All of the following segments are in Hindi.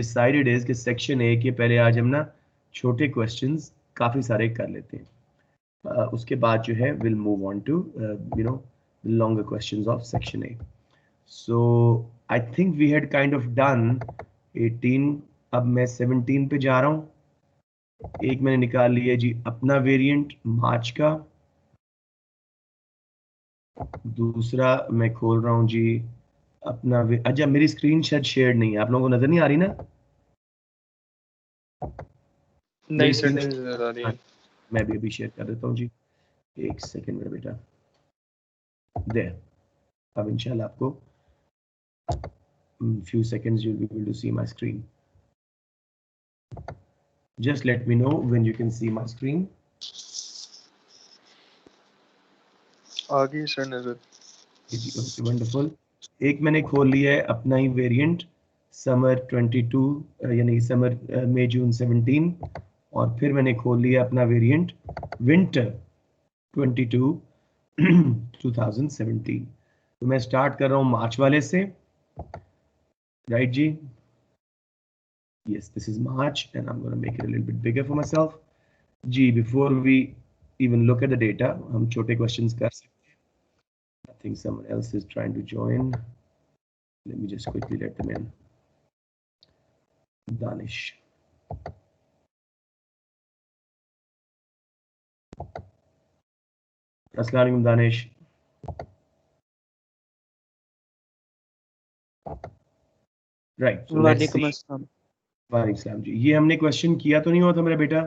डिसाइडेड इज कि सेक्शन ए के पहले आज हम ना छोटे क्वेश्चंस काफी सारे कर लेते हैं, उसके बाद जो है will move on to you know longer questions of section A. So I think we had kind of done 18. अब मैं 17 पे जा रहा हूँ. एक मैंने निकाल लिया जी अपना वेरिएंट मार्च का. दूसरा मैं खोल रहा हूँ जी अपना अच्छा मेरी स्क्रीन शायद शेयर नहीं है, आप लोगों को नजर नहीं आ रही ना? नहीं सर, नहीं नजर आ रही है. मैं भी अभी शेयर कर देता हूँ जी, एक सेकंड मेरा बेटा. दे अब इंशाल्लाह आपको few seconds you'll be able to see my screen. Just let me know when you can see my screen. आ गई सर नजर. Okay, wonderful. एक मैंने खोल लिया है अपना ही वेरिएंट समर 22 यानी समर मई जून 17, और फिर मैंने खोल लिया अपना वेरिएंट विंटर 22 2017. तो मैं स्टार्ट कर रहा हूँ मार्च वाले से. राइट जी? Yes, this is March and I'm going to make it a little bit bigger for myself. जी, before we even look at the data, हम छोटे questions कर सकते हैं. I think someone else is trying to join. Let me just quickly let them in. Danish. अस्सलाम वालेकुम Danish. Right. So let's see. वालेकुम अस्सलाम जी. ये हमने क्वेश्चन किया तो नहीं हुआ था मेरा बेटा?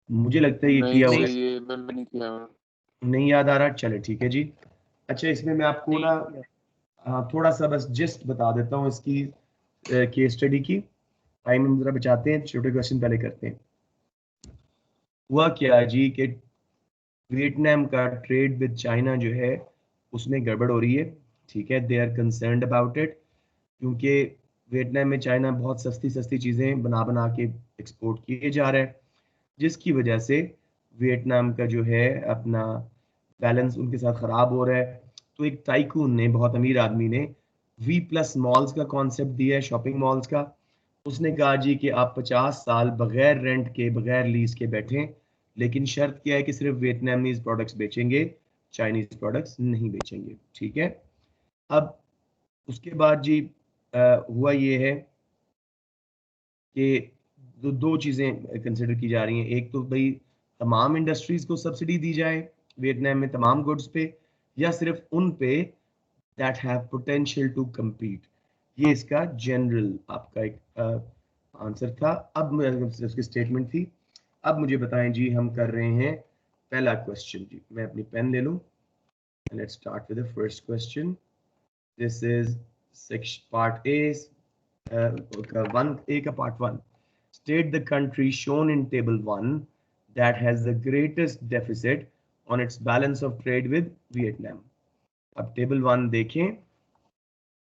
मुझे लगता है ये किया हुआ है. ये मैंने नहीं किया. नहीं याद आ रहा? चले ठीक है जी. अच्छा, इसमें मैं आपको ना थोड़ा सा बस जस्ट बता देता हूँ इसकी केस स्टडी की. टाइम हम जरा बचाते हैं, छोटे क्वेश्चन पहले करते हैं. हुआ क्या जी कि वियतनाम का ट्रेड विद चाइना जो है उसमें गड़बड़ हो रही है. ठीक है, they are concerned about it, क्योंकि वियतनाम में चाइना बहुत सस्ती सस्ती चीज़ें बना बना के एक्सपोर्ट किए जा रहा है, जिसकी वजह से वियतनाम का जो है अपना बैलेंस उनके साथ ख़राब हो रहा है. तो एक टाइकून ने, बहुत अमीर आदमी ने, V+ मॉल्स का कॉन्सेप्ट दिया है, शॉपिंग मॉल्स का. उसने कहा जी कि आप 50 साल बगैर रेंट के, बगैर लीज के बैठें, लेकिन शर्त क्या है कि सिर्फ वियतनामीज प्रोडक्ट्स बेचेंगे, चाइनीज प्रोडक्ट्स नहीं बेचेंगे. ठीक है. अब उसके बाद जी हुआ ये है कि दो चीज़ें कंसिडर की जा रही हैं. एक तो भाई तमाम इंडस्ट्रीज को सब्सिडी दी जाए वियतनाम में तमाम गुड्स पे, या सिर्फ उन पे that have potential to compete. ये इसका जनरल आपका एक आंसर था. अब उसकी स्टेटमेंट थी. अब मुझे बताएं जी, हम कर रहे हैं पहला क्वेश्चन जी. मैं अपनी पेन ले लूं. Let's start with the first question. This is section part A, A का part 1. State the country shown in table 1 that has the greatest deficit on its balance of trade with Vietnam. अब टेबल 1 देखें,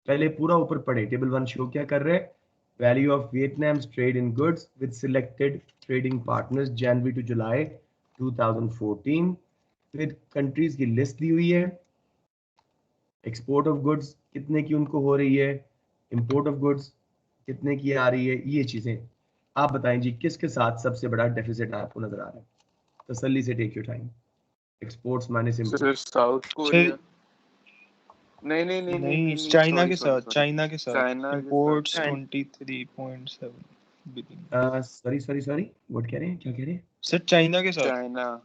पहले पूरा ऊपर पढ़े. टेबल 1 शो क्या कर रहे हैं? Value of Vietnam's trade in goods with selected trading partners January to July 2014. फिर कंट्रीज की लिस्ट दी हुई है. एक्सपोर्ट ऑफ गुड्स कितने की उनको हो रही है, इंपोर्ट ऑफ गुड्स कितने की आ रही है, ये चीजें. आप बताएं जी किसके साथ सबसे बड़ा डेफिसिट आपको नजर आ रहा है? तसल्ली से take your time. Exports minus import. South Korea. नहीं, चाइना के साथ. चाइना के साथ इंपोर्ट्स 23.7 बिलियन. सॉरी व्हाट कह रहे हैं, क्या कह रहे हैं सर? चाइना के साथ.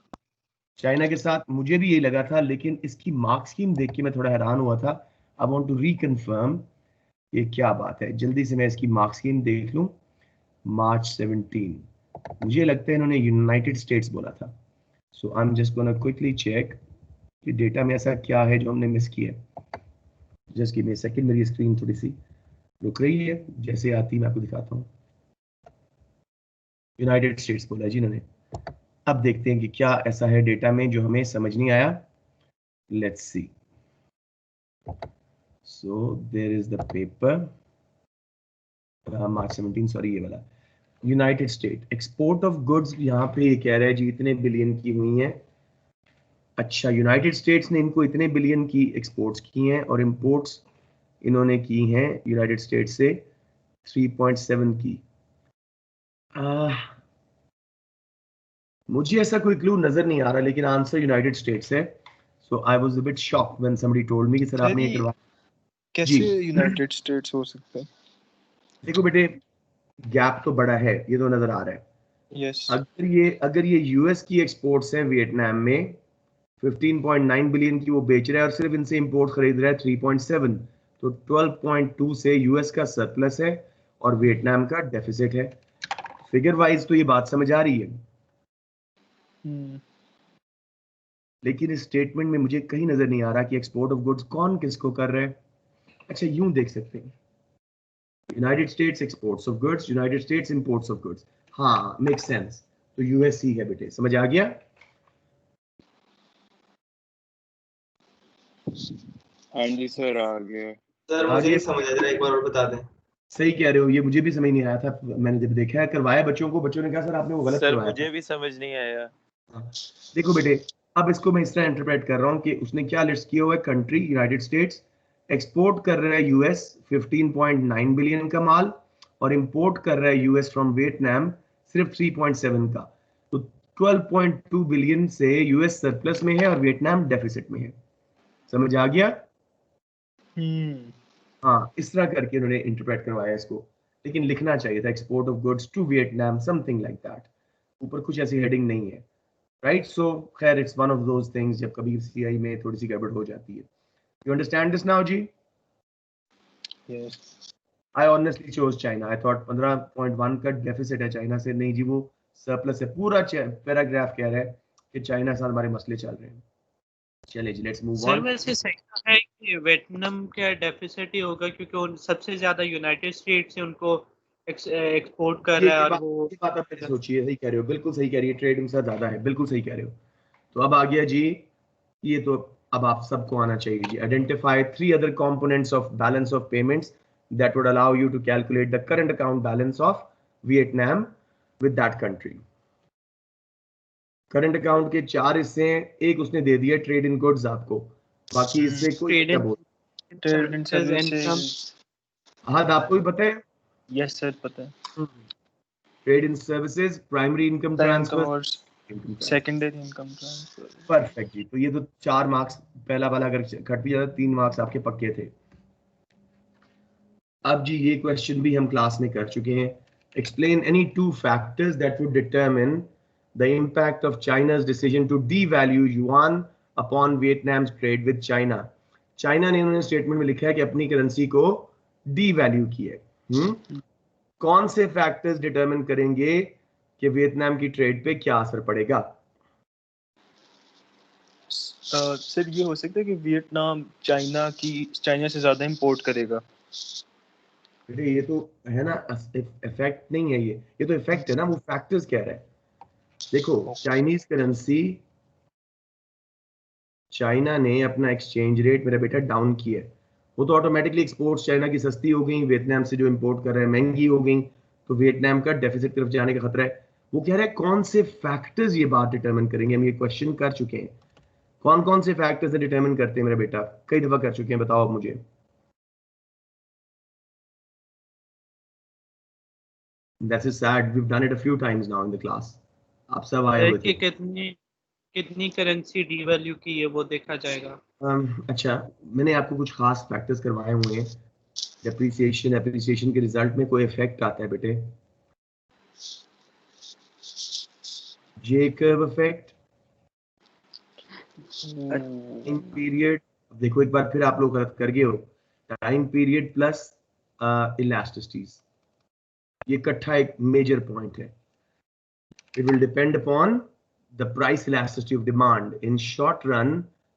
चाइना के साथ मुझे भी यही लगा था, लेकिन इसकी मार्क स्कीम देख के मैं थोड़ा हैरान हुआ था. आई वांट टू रिकन्फर्म ये क्या बात है. जल्दी से मैं इसकी मार्क स्कीम देख लूं. मार्च 17, मुझे लगता है इन्होंने यूनाइटेड स्टेट्स बोला था. So I am just gonna quickly check कि डेटा में ऐसा क्या है जो हमने मिस किया. Just give me a second. मेरी स्क्रीन थोड़ी सी रुक रही है, जैसे आती मैं आपको दिखाता हूँ. यूनाइटेड स्टेट्स बोला जी इन्होंने. अब देखते हैं कि क्या ऐसा है डेटा में जो हमें समझ नहीं आया. Let's see. So there is the paper. March 17, sorry ये वाला. United State export of goods यहाँ पे ये कह रहा है जी इतने बिलियन की हुई हैं. अच्छा, यूनाइटेड स्टेट्स ने इनको इतने बिलियन की एक्सपोर्ट्स की हैं और इंपोर्ट्स इन्होंने की हैं यूनाइटेड स्टेट्स से 3.7 की। मुझे ऐसा कोई क्लू नजर नहीं आ रहा, लेकिन आंसर यूनाइटेड स्टेट्स है। So I was a bit shocked when somebody told me कि सर आपने ये करवा। कैसे यूनाइटेड स्टेट्स हो सकता है? देखो बेटे, गैप तो बड़ा है, ये तो नजर आ रहा है। यस। अगर ये यूएस की एक्सपोर्ट्स हैं वियतनाम में 15.9 बिलियन की वो बेच रहा है और सिर्फ इनसे इंपोर्ट खरीद रहा है 3.7, तो 12.2 से यूएस का सरप्लस है और वियतनाम का डेफिसिट है। फिगर वाइज तो ये बात समझ आ रही है, लेकिन इस स्टेटमेंट में मुझे कहीं नजर नहीं आ रहा कि एक्सपोर्ट ऑफ गुड्स कौन किसको कर रहा है। अच्छा, यूं देख सकते हैं, United states exports of goods, United states imports of goods. हाँ, मेक सेंस, तो यूएस ही है बेटे, समझ आ गया। हाँ जी सर, आ गया। सर मुझे नहीं समझ आ रहा, एक बार और बता दें। सही कह रहे हो, ये मुझे भी समझ नहीं आया था। मैंने जब देखा है, करवाया बच्चों को, बच्चों ने कहा सर आपने वो गलत करवाया। मुझे भी समझ नहीं आया। देखो बेटे, अब इसको मैं इस तरह इंटरप्रेट कर रहा हूँ कि उसने क्या लिस्ट किया हुआ है, कंट्री यूनाइटेड स्टेट्स, एक्सपोर्ट कर रहा है यूएस 15.9 बिलियन का माल और इंपोर्ट कर रहा है यूएस फ्रॉम वियतनाम सिर्फ 3.7 का, तो 12.2 बिलियन से यूएस सरप्लस में है और वियतनाम डेफिसिट में है। समझ आ गया? हाँ, इस तरह करके उन्होंने इंटरप्रेट करवाया इसको, लेकिन लिखना चाहिए था export of goods to Vietnam, something like that. ऊपर कुछ ऐसी हेडिंग नहीं है, राइट? सो खैर, it's one of those things जब कभी सीआई में थोड़ी सी गड़बड़ हो जाती है। यू अंडरस्टैंड दिस नाउ जी? Yes. I honestly chose China. I thought 15.1 का डेफिसिट है चाइना से, नहीं जी वो सरप्लस है। पूरा पैराग्राफ कह रहा है कि चाइना से हमारे मसले चल रहे हैं। चलिए जी, लेट्स मूव ऑन। सर वैसे सही है कि वियतनाम का डेफिसिट ही होगा, क्योंकि उन सबसे ज्यादा यूनाइटेड स्टेट्स से उनको एक्सपोर्ट कर रहा है और वो बात आपने सोची है, सही कह रहे हो, बिल्कुल सही कह रही है, ट्रेड उनसे ज्यादा है, बिल्कुल सही कह रहे हो। तो अब आ गया जी, ये तो अब आप सबको आना चाहिए जी। Identify 3 other components of balance of payments that would allow you to calculate the current account balance of Vietnam with that country. Current account के 4 हिस्से हैं, एक उसने दे दिया ट्रेड इन गुड्स आपको, बाकी इससे कोई क्या बोल। Trade in services. हाँ, आपको भी पता है? यस सर, पता है। Trade in services, primary income transfer, secondary income transfer. Perfect जी। तो ये तो 4 मार्क्स, पहला वाला अगर घट भी जाता 3 मार्क्स आपके पक्के थे। अब जी ये क्वेश्चन भी हम क्लास में कर चुके हैं। Explain any 2 factors that would determine the impact of China's decision to devalue yuan upon Vietnam's trade with China. China ने उन्होंने स्टेटमेंट में लिखा है कि अपनी करेंसी को डीवैल्यू किया है। कौन से फैक्टर्स डिटरमिन करेंगे कि वियतनाम की ट्रेड पे क्या असर पड़ेगा? सर ये हो सकता है कि वियतनाम चाइना से ज्यादा इंपोर्ट करेगा। ये तो है ना, इफेक्ट नहीं है, ये तो इफेक्ट है ना, वो फैक्टर्स कह रहा है। देखो, चाइनीज करेंसी, चाइना ने अपना एक्सचेंज रेट मेरा बेटा डाउन किया है, वो तो ऑटोमेटिकली एक्सपोर्ट्स चाइना की सस्ती हो गई, वियतनाम से जो इंपोर्ट कर रहे हैं महंगी हो गई, तो वियतनाम का डेफिसिट तरफ जाने का खतरा है। वो कह रहा है कौन से फैक्टर्स ये बात डिटरमिन करेंगे। हम ये क्वेश्चन कर चुके हैं, कौन कौन से फैक्टर्स डिटरमिन करते हैं मेरा बेटा, कई दफा कर चुके हैं, बताओ मुझे। That is sad. We've done it a few times now in the class. आप सब आए हुए थे। कितनी करेंसी डीवैल्यू की है वो देखा जाएगा। अच्छा, मैंने आपको कुछ खास फैक्टर्स करवाए हुए हैं। डेप्रिसिएशन के रिजल्ट में कोई इफेक्ट आता है बेटे, J curve effect, time period. देखो एक बार फिर आप लोग गलत कर गए हो, टाइम पीरियड प्लस इलास्टिसिटीज, ये इकट्ठा एक मेजर पॉइंट है। It will depend upon the price elasticity of demand. In short run,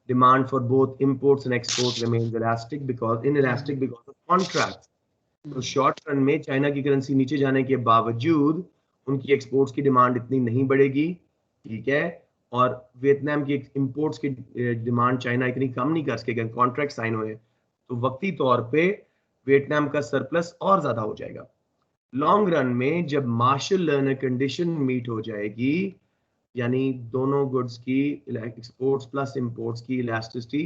demand for both imports and exports remains inelastic because of contracts. तो शॉर्ट रन में चाइना की करेंसी नीचे जाने के बावजूद उनकी एक्सपोर्ट्स की डिमांड इतनी नहीं बढ़ेगी, ठीक है, और वियतनाम की इंपोर्ट्स की डिमांड चाइना इतनी कम नहीं कर सकेगा, कॉन्ट्रैक्ट साइन हुए, तो वक्ती तौर पे वियतनाम का सरप्लस और ज्यादा हो जाएगा। लॉन्ग रन में जब मार्शल लर्नर कंडीशन मीट हो जाएगी, यानी दोनों गुड्स की एक्सपोर्ट्स प्लस इंपोर्ट्स की इलास्टिसिटी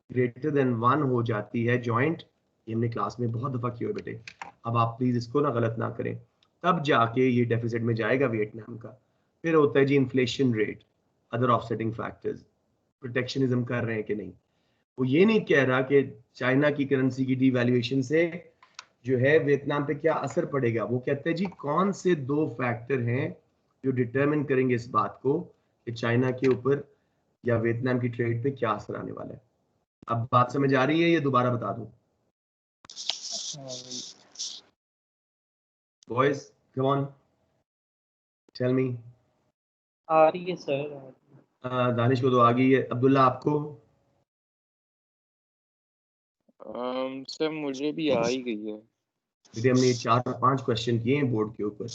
ग्रेटर देन 1 हो जाती है जॉइंट, ये हमने क्लास में बहुत दफा किया है बेटे। अब आप प्लीज इसको ना गलत ना करें, तब जाके ये डेफिसिट में जाएगा वियतनाम का। फिर होता है जी inflation rate, other offsetting factors, protectionism कर रहे हैं कि नहीं। वो ये नहीं कह रहा कि चाइना की करेंसी की डीवैल्यूएशन से जो है वियतनाम पे क्या असर पड़ेगा। वो कहते हैं जी कौन से 2 फैक्टर हैं जो डिटरमिन करेंगे इस बात को कि चाइना के ऊपर या वियतनाम की ट्रेड पे क्या असर आने वाला है। अब बात समझ आ रही है या दोबारा बता दूं? Boys come on tell me. आ रही है सर। दानिश को तो आ गई है। अब्दुल्ला आपको? सर मुझे भी आ ही गई है। बेटे हमने 4-5 क्वेश्चन किए हैं बोर्ड के ऊपर।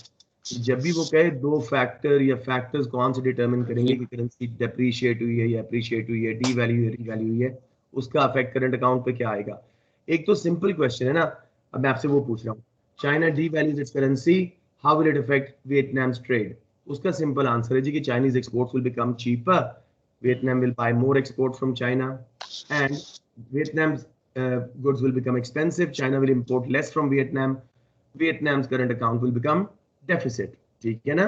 जब भी वो कहे 2 फैक्टर या फैक्टर्स कौन से डिटरमिन करेंगे कि करेंसी डेप्रीशिएट हुई है या अप्रिशिएट हुई है, डी वैल्यू या रीवैल्यू हुई है, उसका इफेक्ट करंट अकाउंट पे क्या आएगा। एक तो सिंपल क्वेश्चन है ना, अब मैं आपसे वो पूछ रहा हूँ, China devalues its currency, how will it affect Vietnam's trade. उसका सिंपल आंसर है जी कि Chinese exports will become cheaper, Vietnam will buy more export from China and Vietnam's goods will become expensive, China will import less from Vietnam, Vietnam's current account will become deficit। ठीक है ना।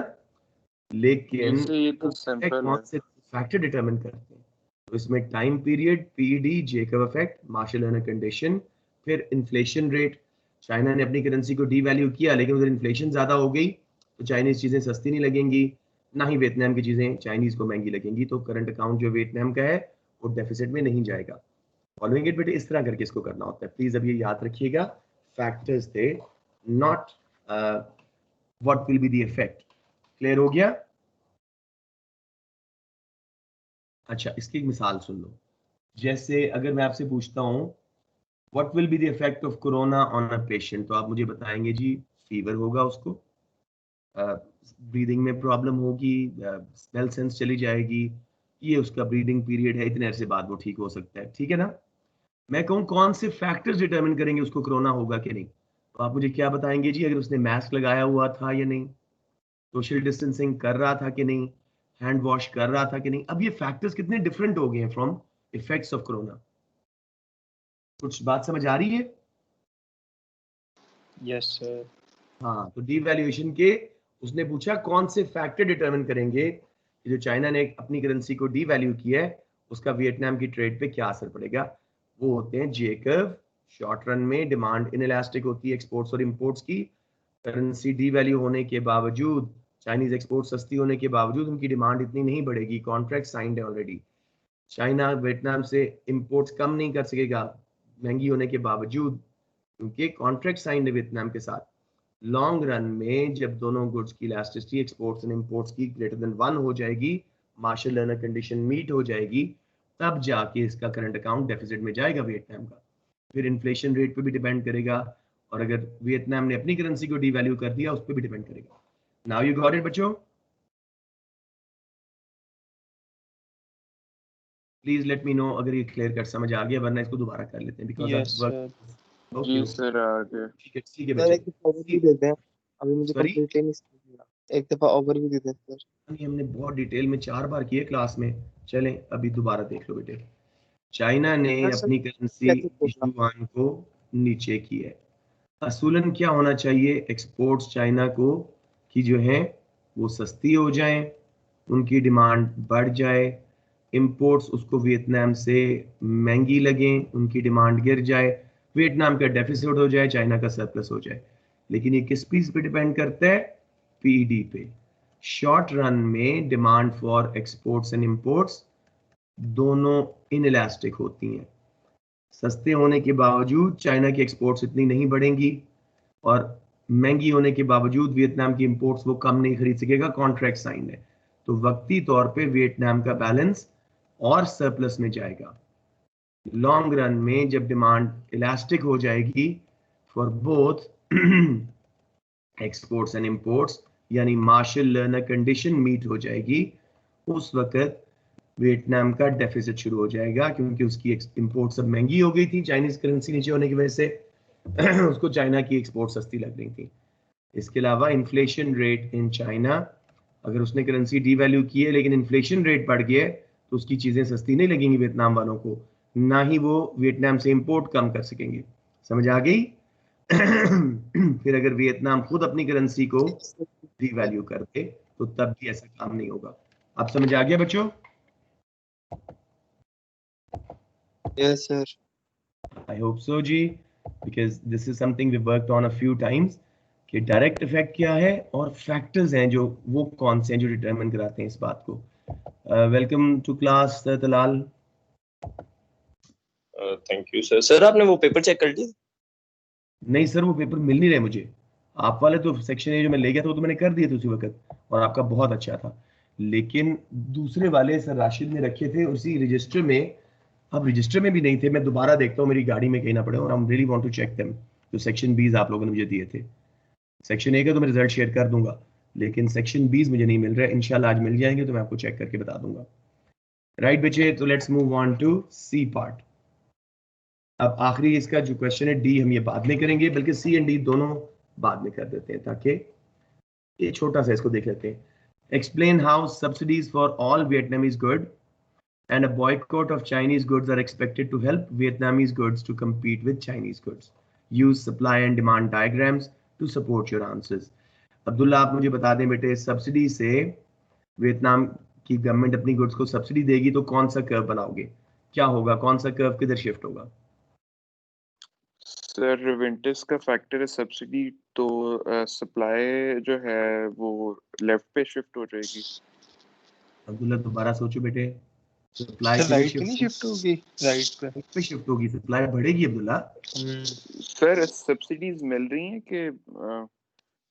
लेकिन ये तो सिंपल कौन से फैक्टर डिटरमिन करते हैं, तो इसमें time period, PD, Jacob effect, Marshall Lerner condition, फिर इन्फ्लेशन रेट। चाइना ने अपनी करेंसी को डीवैल्यू किया लेकिन उधर इन्फ्लेशन ज्यादा हो गई तो चाइनीज चीजें सस्ती नहीं लगेंगी, ना ही वियतनाम की चीजें चाइनीज को महंगी लगेंगी, तो करंट अकाउंट जो वियतनाम का है वो डेफिसिट में नहीं जाएगा। फॉलोइंग इट बेटे, इस तरह करके इसको करना होता है। प्लीज अब ये याद रखिएगा, फैक्टर्स थे, not what will be the effect. Clear हो गया? अच्छा, इसकी एक मिसाल सुन लो। जैसे अगर मैं आपसे पूछता हूँ what will be the effect of corona on a patient, तो आप मुझे बताएंगे जी फीवर होगा उसको, ब्रीदिंग में प्रॉब्लम होगी, स्मेल सेंस चली जाएगी, ये उसका ब्रीदिंग पीरियड है, इतने अरसे बाद वो ठीक हो सकता है। ठीक है ना। मैं कहूँ कौन से फैक्टर्स डिटरमिन करेंगे उसको कोरोना होगा कि नहीं, तो आप मुझे क्या बताएंगे जी? अगर उसने मास्क लगाया हुआ था या नहीं, सोशल डिस्टेंसिंग कर रहा था कि नहीं, हैंड वॉश कर रहा था कि नहीं। अब ये फैक्टर्स कितने डिफरेंट हो गए हैं फ्रॉम इफेक्ट्स ऑफ कोरोना। कुछ बात समझ आ रही है? Yes sir. हाँ, तो डीवैल्यूएशन के उसने पूछा कौन से फैक्टर डिटरमिन करेंगे कि जो चाइना ने अपनी करेंसी को डीवैल्यू किया है उसका वियतनाम की ट्रेड पे क्या असर पड़ेगा। वो होते हैं जे कर्व। शॉर्ट रन में डिमांड इनइलास्टिक होती है एक्सपोर्ट्स और इंपोर्ट्स की। करेंसी डीवैल्यू होने के बावजूद, चाइनीज एक्सपोर्ट सस्ती होने के बावजूद उनकी डिमांड इतनी नहीं बढ़ेगी, कॉन्ट्रैक्ट साइंड है ऑलरेडी। चाइना वियतनाम से इंपोर्ट्स कम नहीं कर सकेगा महंगी होने के बावजूद, क्योंकि कॉन्ट्रैक्ट साइंड है वियतनाम के साथ। लॉन्ग रन में जब दोनों गुड्स की इलास्टिसिटी एक्सपोर्ट्स एंड इंपोर्ट्स की ग्रेटर देन 1 हो जाएगी, मार्शल अर्नर कंडीशन मीट हो जाएगी, तब जाके इसका करंट अकाउंट डेफिसिट में जाएगा वियतनाम का। फिर इन्फ्लेशन रेट पे भी डिपेंड करेगा, और अगर वियतनाम ने अपनी करेंसी को डीवैल्यू कर दिया उस पर भी डिपेंड करेगा। नाउ यू गॉट इट बच्चों? प्लीज लेट मी नो अगर ये क्लियर कर समझ आ गया, वरना इसको दोबारा कर लेते हैं बिकॉज़ यस सर। जी सर आ गया। ठीक है सर एक दफा ओवरव्यू दे दें, अभी मुझे Sorry? कंप्लीटली नहीं समझ। एक दफा ओवरव्यू दे दें सर। हमने बहुत डिटेल में 4 बार किए क्लास में, चलें अभी दोबारा देख लो बेटे। चाइना ने हाँ, सर, अपनी करेंसी कैसे होगा? युआन को नीचे की है। असूलन क्या होना चाहिए, एक्सपोर्ट्स चाइना को कि जो है वो सस्ती हो जाएं, उनकी डिमांड बढ़ जाए, इंपोर्ट्स उसको वियतनाम से महंगी लगें, उनकी डिमांड गिर जाए, वियतनाम का डेफिसिट हो जाए, चाइना का सरप्लस हो जाए। लेकिन ये किस चीज पे डिपेंड करता है? पीडी पे। शॉर्ट रन में demand for exports and imports दोनों इनइलास्टिक होती हैं। सस्ते होने के बावजूद चाइना की एक्सपोर्ट्स इतनी नहीं बढ़ेंगी, और महंगी होने के बावजूद वियतनाम की इंपोर्ट्स वो कम नहीं खरीद सकेगा, कॉन्ट्रैक्ट साइन है। तो वक्ती तौर पे वियतनाम का बैलेंस और सरप्लस में जाएगा। लॉन्ग रन में जब डिमांड इलास्टिक हो जाएगी for both exports and imports, यानी मार्शल लर्नर कंडीशन मीट हो जाएगी, उस वक्त वियतनाम का डेफिसिट शुरू हो जाएगा, क्योंकि उसकी इंपोर्ट सब महंगी हो गई थी चाइनीज करेंसी नीचे होने की वजह से उसको चाइना की एक्सपोर्ट सस्ती लग रही थी। इसके अलावा इन्फ्लेशन रेट इन चाइना, अगर उसने करेंसी डीवैल्यू की है लेकिन इन्फ्लेशन रेट बढ़ गया है तो उसकी चीजें सस्ती नहीं लगेंगी वियतनाम वालों को, ना ही वो वियतनाम से इंपोर्ट कम कर सकेंगे। समझ आ गई? फिर अगर वियतनाम खुद अपनी करेंसी को डिवैल्यू कर दे तो तब भी ऐसा काम नहीं होगा। आप समझ आ गया बच्चों? Yes sir. I hope so जी, because this is something we worked on a few times कि डायरेक्ट इफेक्ट क्या है और फैक्टर्स हैं जो वो कौन से हैं जो डिटरमिन कराते हैं इस बात को। Welcome to class Talal. Thank you sir. Sir आपने वो पेपर चेक कर लिया? नहीं सर, वो पेपर मिल नहीं रहे मुझे। आप वाले तो सेक्शन ए जो मैं ले गया था वो तो मैंने कर दिए थे उसी वक्त और आपका बहुत अच्छा था, लेकिन दूसरे वाले सर राशिद ने रखे थे उसी रजिस्टर में। अब रजिस्टर में भी नहीं थे, मैं दोबारा देखता हूँ मेरी गाड़ी में कहीं ना पड़े, और I really want to check them. जो सेक्शन 20 आप लोगों ने मुझे दिए थे, सेक्शन ए का तो मैं रिजल्ट शेयर कर दूंगा, लेकिन सेक्शन 20 मुझे नहीं मिल रहा है। इंशाल्लाह आज मिल जाएंगे तो मैं आपको चेक करके बता दूंगा। राइट बच्चे, तो let's move on to C part. अब आखिरी इसका जो क्वेश्चन है डी, हम ये बाद में करेंगे, बल्कि सी एंड डी दोनों बाद में कर देते हैं, ताकि ये छोटा सा इसको देख लेते हैं। Explain how subsidies for all Vietnamese good and a boycott of Chinese goods are expected to help Vietnamese goods to compete with Chinese goods. Use supply and demand diagrams to support your answers. Abdullah आप मुझे बता दें बेटे, सब्सिडी से वियतनाम की गवर्नमेंट अपनी गुड्स को सब्सिडी देगी तो कौन सा कर्व बनाओगे? क्या होगा, कौन सा कर्व किधर शिफ्ट होगा? सर विंटर्स का फैक्टर है सब्सिडी, तो सप्लाई जो है वो लेफ्ट पे शिफ्ट हो जाएगी। अब्दुल्ला दोबारा सोचो बेटे, सप्लाई सर किधर राइट पे नहीं शिफ्ट होगी? राइट पे शिफ्ट होगी, सप्लाई बढ़ेगी अब्दुल्ला। सर सब्सिडीज मिल रही हैं कि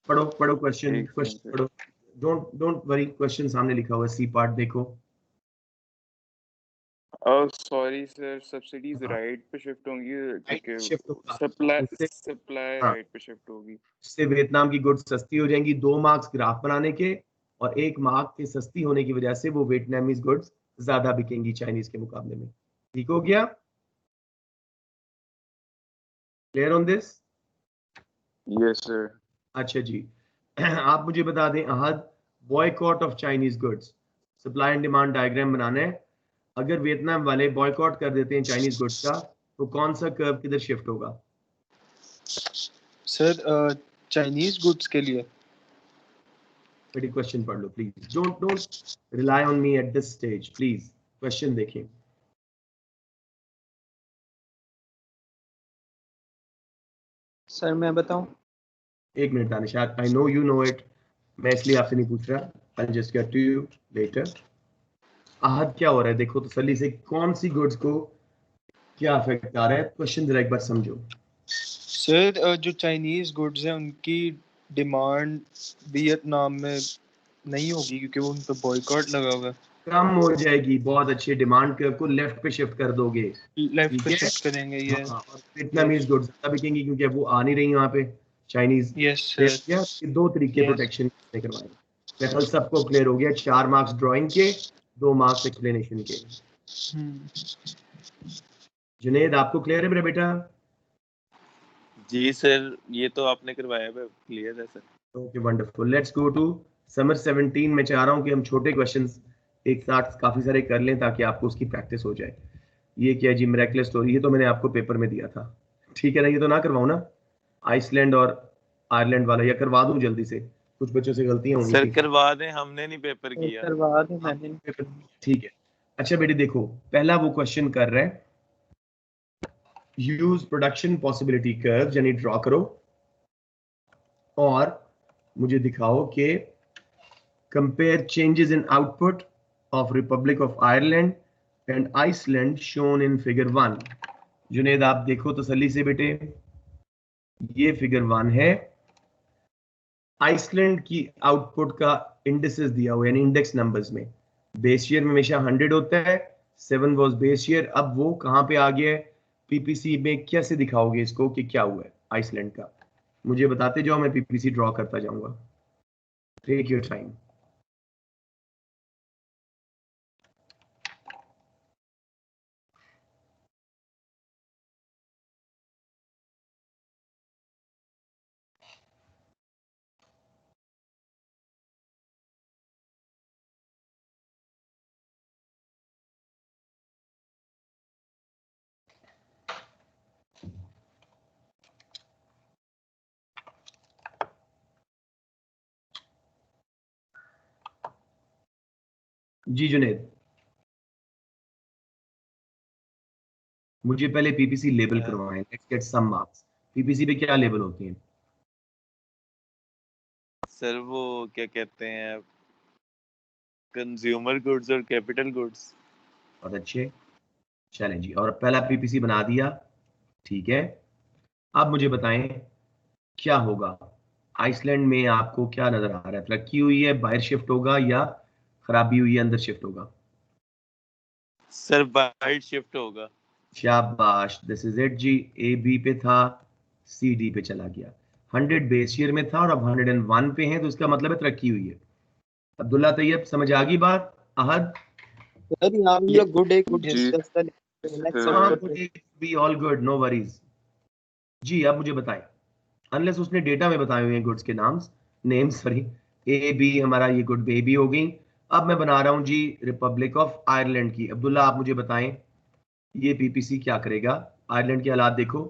पढ़ो पढ़ो क्वेश्चन, एक क्वेश्चन मिनट। पढ़ो। डोंट वरी, क्वेश्चन सामने लिखा हुआ है, सी पार्ट देखो। सॉरी सर, सब्सिडीज हाँ, राइट पे शिफ्ट होंगी राइट क्योंकि शिफ्ट होगा, सप्लाई हाँ, राइट पे शिफ्ट होगी। इससे वियतनाम की गुड्स सस्ती हो जाएंगी। 2 मार्क्स ग्राफ बनाने के और 1 मार्क के सस्ती होने की वजह से वो वियतनामीज गुड्स ज्यादा बिकेंगी चाइनीज के मुकाबले में। ठीक हो गया? Clear on this? Yes sir. अच्छा जी। आप मुझे बता दें Ahad, boycott of Chinese goods, supply and demand diagram बनाना है। अगर वियतनाम वाले बॉयकॉट कर देते हैं चाइनीज गुड्स का तो कौन सा कर्व किधर शिफ्ट होगा? सर चाइनीज गुड्स के लिए बेटी क्वेश्चन पढ़ लो please, don't don't rely on me at this stage please. Question देखें। सर मैं बताऊं? एक minute Danishat, I know you know it, मैं इसलिए आपसे नहीं पूछ रहा, I just get to you later. Ahad क्या हो रहा है देखो तसल्ली से, कौन सी गुड्स को क्या अफेक्ट आ रहा है, क्वेश्चन जरा एक बार समझो। सर जो चाइनीज गुड्स हैं उनकी डिमांड वियतनाम में नहीं होगी क्योंकि वो उन पर बॉयकॉट लगा हुआ है। कम हो जाएगी, बहुत अच्छे, डिमांड कर्व को लेफ्ट पे शिफ्ट कर दोगे। लेफ्ट ठीक पे है, शिफ्ट करेंगे ये। हाँ, और वियतनामीज गुड्स ज्यादा बिकेंगी क्योंकि अब वो आ नहीं रही वहां पे चाइनीज। यस क्लियर हो सर। गया? ये 2 तरीके यस। प्रोटेक्शन के करवाए। मेरे ख्याल सबको क्लियर हो गया। 4 मार्क्स ड्राइंग के, 2 मार्क्स एक्सप्लेनेशन के। जुनेद आपको क्लियर है मेरा बेटा? जी सर, ये तो आपने करवाया है, क्लियर है sir. Okay wonderful, let's go to summer 17 में। चाह रहा हूँ कि हम छोटे क्वेश्चंस एक साथ काफी सारे कर लें ताकि आपको उसकी प्रैक्टिस हो जाए। ये क्या जी, मिरेकलस स्टोरी, ये तो मैंने आपको पेपर में दिया था, ठीक है ना? ये तो ना करवाऊं ना आइसलैंड और आयरलैंड वाला, या करवा दूं जल्दी से? कुछ बच्चों से गलतियां होंगी सर थी। करवा दें, हमने नहीं पेपर किया। करवा दें, हाँ, मैंने पेपर, ठीक है। अच्छा बेटे देखो, पहला वो क्वेश्चन कर रहे हैं, यूज प्रोडक्शन पॉसिबिलिटी कर्व, यानी ड्रॉ करो और मुझे दिखाओ कि compare changes in output of Republic of Ireland and Iceland shown in figure 1। Junaid आप देखो तसल्ली से बेटे, ये फिगर 1 है। आइसलैंड की आउटपुट का इंडिसेस दिया हुआ है, यानी इंडेक्स नंबर्स में। बेस ईयर में हमेशा 100 होता है, 7 वाज बेस ईयर। अब वो कहां पे आ गया है? पीपीसी में कैसे दिखाओगे इसको कि क्या हुआ है आइसलैंड का? मुझे बताते जाओ, मैं पीपीसी ड्रॉ करता जाऊंगा। Take your time. जी जुनेद, मुझे पहले पीपीसी लेबल करवाएं, let's get some marks. PPC पे क्या लेबल होते हैं? सर वो क्या कहते हैं, कंज्यूमर गुड्स और कैपिटल गुड्स। बहुत अच्छे, चलें जी, और पहला पीपीसी बना दिया, ठीक है। अब मुझे बताएं क्या होगा आइसलैंड में, आपको क्या नजर आ रहा है? तरक्की हुई है, बाहर शिफ्ट होगा, या खराबी हुई है, अंदर शिफ्ट होगा? सर बाहर शिफ्ट होगा। शाबाश, दिस इज इट जी। ए बी पे था, सी डी पे चला गया। 100 बेस ईयर में था और अब 101 पे है, तो इसका मतलब है तरक्की हुई है। अब्दुल्ला तैयब, समझ आ गई बात? अहद? सर यहाँ पे ये गुड एक गुड जी नेक्स्ट हाँ, sir. Be all good, no worries. जी अब मुझे बताएं, अनलेस उसने डेटा में बताए हुए हैं गुड्स के नाम, नेम्स सॉरी। ए बी हमारा ये गुड बेबी हो गई। अब मैं बना रहा हूं जी रिपब्लिक ऑफ आयरलैंड की। अब्दुल्ला आप मुझे बताएं ये पीपीसी क्या करेगा? आयरलैंड के हालात देखो,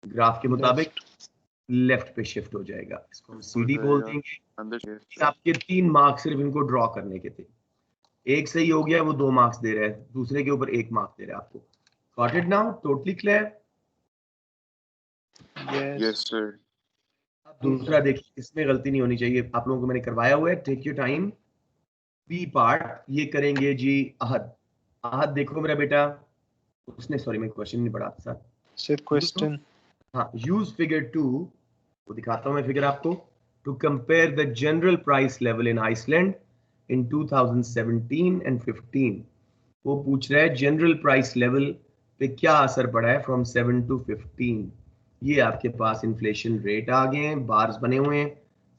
ग्राफ के मुताबिक लेफ्ट पे शिफ्ट हो जाएगा, इसको हम सीडी बोल देंगे। अंदर ये आपके 3 मार्क्स सिर्फ इनको ड्रॉ करने के थे। एक सही हो गया, वो 2 मार्क्स दे रहा है, दूसरे के ऊपर 1 मार्क दे रहा है आपको। Got it now? Totally clear? Yes sir. अब दूसरा देखिए, इसमें गलती नहीं होनी चाहिए, आप लोगों को मैंने करवाया हुआ है, take your time. B part ये करेंगे जी अहद। अहद देखो मेरा बेटा, उसने सॉरी मैं क्वेश्चन नहीं पढ़ा आपके साथ। Sir question. हाँ, यूज फिगर 2, वो दिखाता हूं मैं फिगर आपको, to compare the general price level in Iceland in 2017 and 15। वो पूछ रहा है जनरल प्राइस लेवल पे क्या असर पड़ा है फ्रॉम 7 to 15। ये आपके पास इन्फ्लेशन रेट आ गए हैं, बार्स बने हुए हैं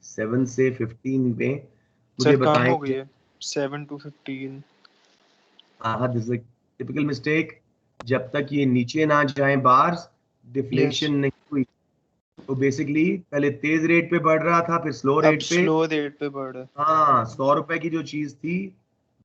7 से 15 पे। मुझे सर कम बताएं। हो गई है 7 to 15। हाँ, दिस इज टिपिकल मिस्टेक। जब तक ये नीचे ना जाए बार्स, डिफ्लेशन नहीं हुई। तो बेसिकली पहले तेज रेट पे बढ़ रहा था, फिर स्लो अब रेट पे। स्लो रेट पे बढ़ रहा है। हाँ, 100 रुपए की जो चीज थी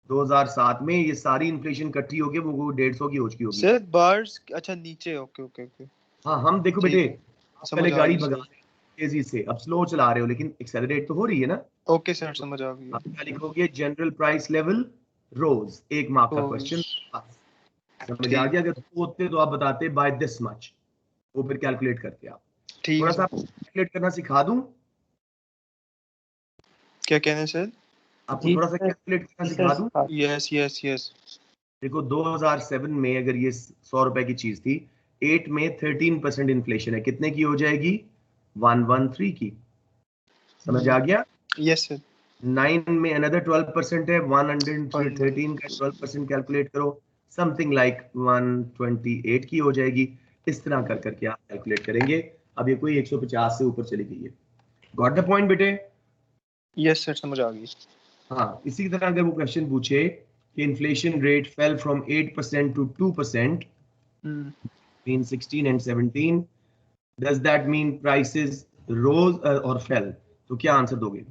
2007 में, ये सारी इन्फ्लेशन इकट्ठी होगी वो 150 की हो चुकी होगी। सर बार्स अच्छा नीचे, ओके ओके ओके हाँ, हम देखो ठीक बेटे, है, आप समझ पहले आ गाड़ी गई भगा सर। रहे हो तेजी से, अब स्लो चला रहे हो, लेकिन एक्सेलरेट तो हो रही है ना। ओके सर समझ आ गई। आप क्या लिखोगे? जनरल प्राइस लेवल रोज, 1 मार्क का क्वेश्चन। समझ आ ठीक गया? अगर 2 होते तो आप बताते बाय दिस मच, वो फिर कैलकुलेट करते आप। ठीक थोड़ा है सा सर। कैलकुलेट करना सिखा दूं? क्या कहने हैं सर? आपको जी थोड़ा सा सर, कैलकुलेट करना जी सिखा सर, दूं? Yes yes yes. देखो 2007 में अगर ये 100 रुपए की चीज थी, 8 में 13% इन्फ्लेशन है, कितने की हो जाएगी? 113 की। समझ आ गया? Yes sir. 9 में अनदर 12% है, 113 का 12% कैलकुलेट करो, समथिंग लाइक 128 की हो जाएगी। इस तरह कर करके आप कैलकुलेट करेंगे। अब ये कोई 150 से ऊपर चली गई है। गॉट द पॉइंट बेटे? यस सर समझ आ गई। हाँ, इसी तरह अगर वो क्वेश्चन पूछे कि inflation rate fell from 8% to 2% in 16 and 17, does that mean prices rose or fell? तो क्या आंसर दोगे?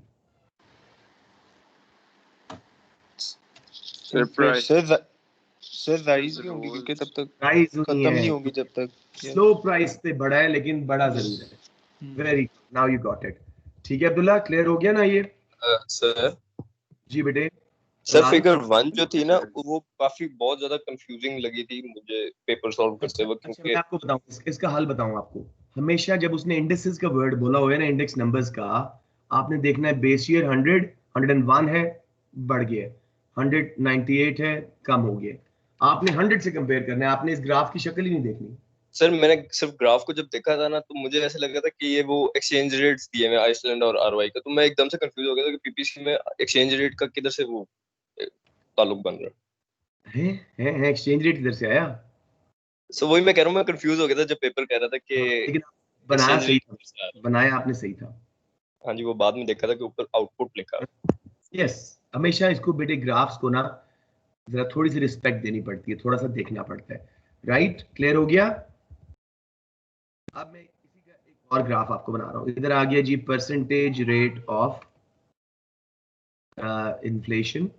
सरप्राइज। सर राइज ही होंगी क्योंकि तब तक प्राइस हुई खत्म है, नहीं होगी जब तक। स्लो प्राइस पे बढ़ा है, लेकिन बड़ा जरूर है। Very, now you got it. ठीक है अब्दुल्ला, क्लियर हो गया ना ये? सर जी बेटे। सर फरहान? फिगर 1 जो थी ना वो काफी बहुत ज्यादा कंफ्यूजिंग लगी थी मुझे पेपर सॉल्व करते वक्त, अच्छा, क्योंकि मैं आपको बताऊं, इसका हल बताऊं आपको। हमेशा जब उसने इंडेक्सेस का वर्ड बोला हुआ है ना, इंडेक्स नंबर्स का, आपने देखना है बेस ईयर 100, 101 है, बढ़ गया है, 198 है, कम हो गया है। आपने 100 से कंपेयर करना है, आपने इस ग्राफ की शक्ल ही नहीं देखनी। सर मैंने सिर्फ ग्राफ को जब देखा था ना तो मुझे ऐसा लगा था कि ये वो एक्सचेंज रेट्स दिए हैं आइसलैंड और आरवाई का, तो मैं एकदम से कंफ्यूज हो गया था कि पीपीसी में एक्सचेंज रेट का किधर से वो ताल्लुक बन रहा है। है एक्सचेंज रेट इधर से आया। सो वही मैं कह रहा हूँ, मैं कंफ्यूज हो गया था जब पेपर कह रहा था कि हाँ, लेकिन बनाया एक्सचेंज सही रेट था, किधर से आ रहा है। बनाया आपने सही था। हाँ जी, वो बाद में देखा था कि ऊपर आउटपुट लिखा है। यस, हमेशा इसको बेटे ग्राफ्स को ना जरा थोड़ी सी रिस्पेक्ट देनी पड़ती है, थोड़ा सा देखना पड़ता है। राइट, क्लियर हो गया? अब मैं इसी का एक और ग्राफ आपको बना रहा हूं। इधर आ गया जी परसेंटेज रेट ऑफ इन्फ्लेशन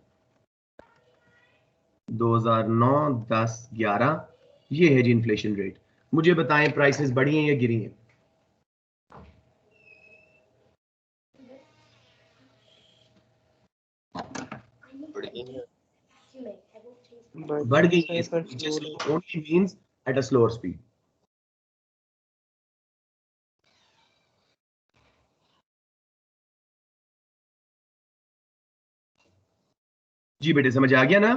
2009, 10, 11। ये है जी इन्फ्लेशन रेट। मुझे बताएं प्राइसेस बढ़ी हैं या गिरी हैं? बढ़ गई हैं। बढ़ गई है, इसके पीछे only means at a slower speed. जी बेटे समझ आ गया ना?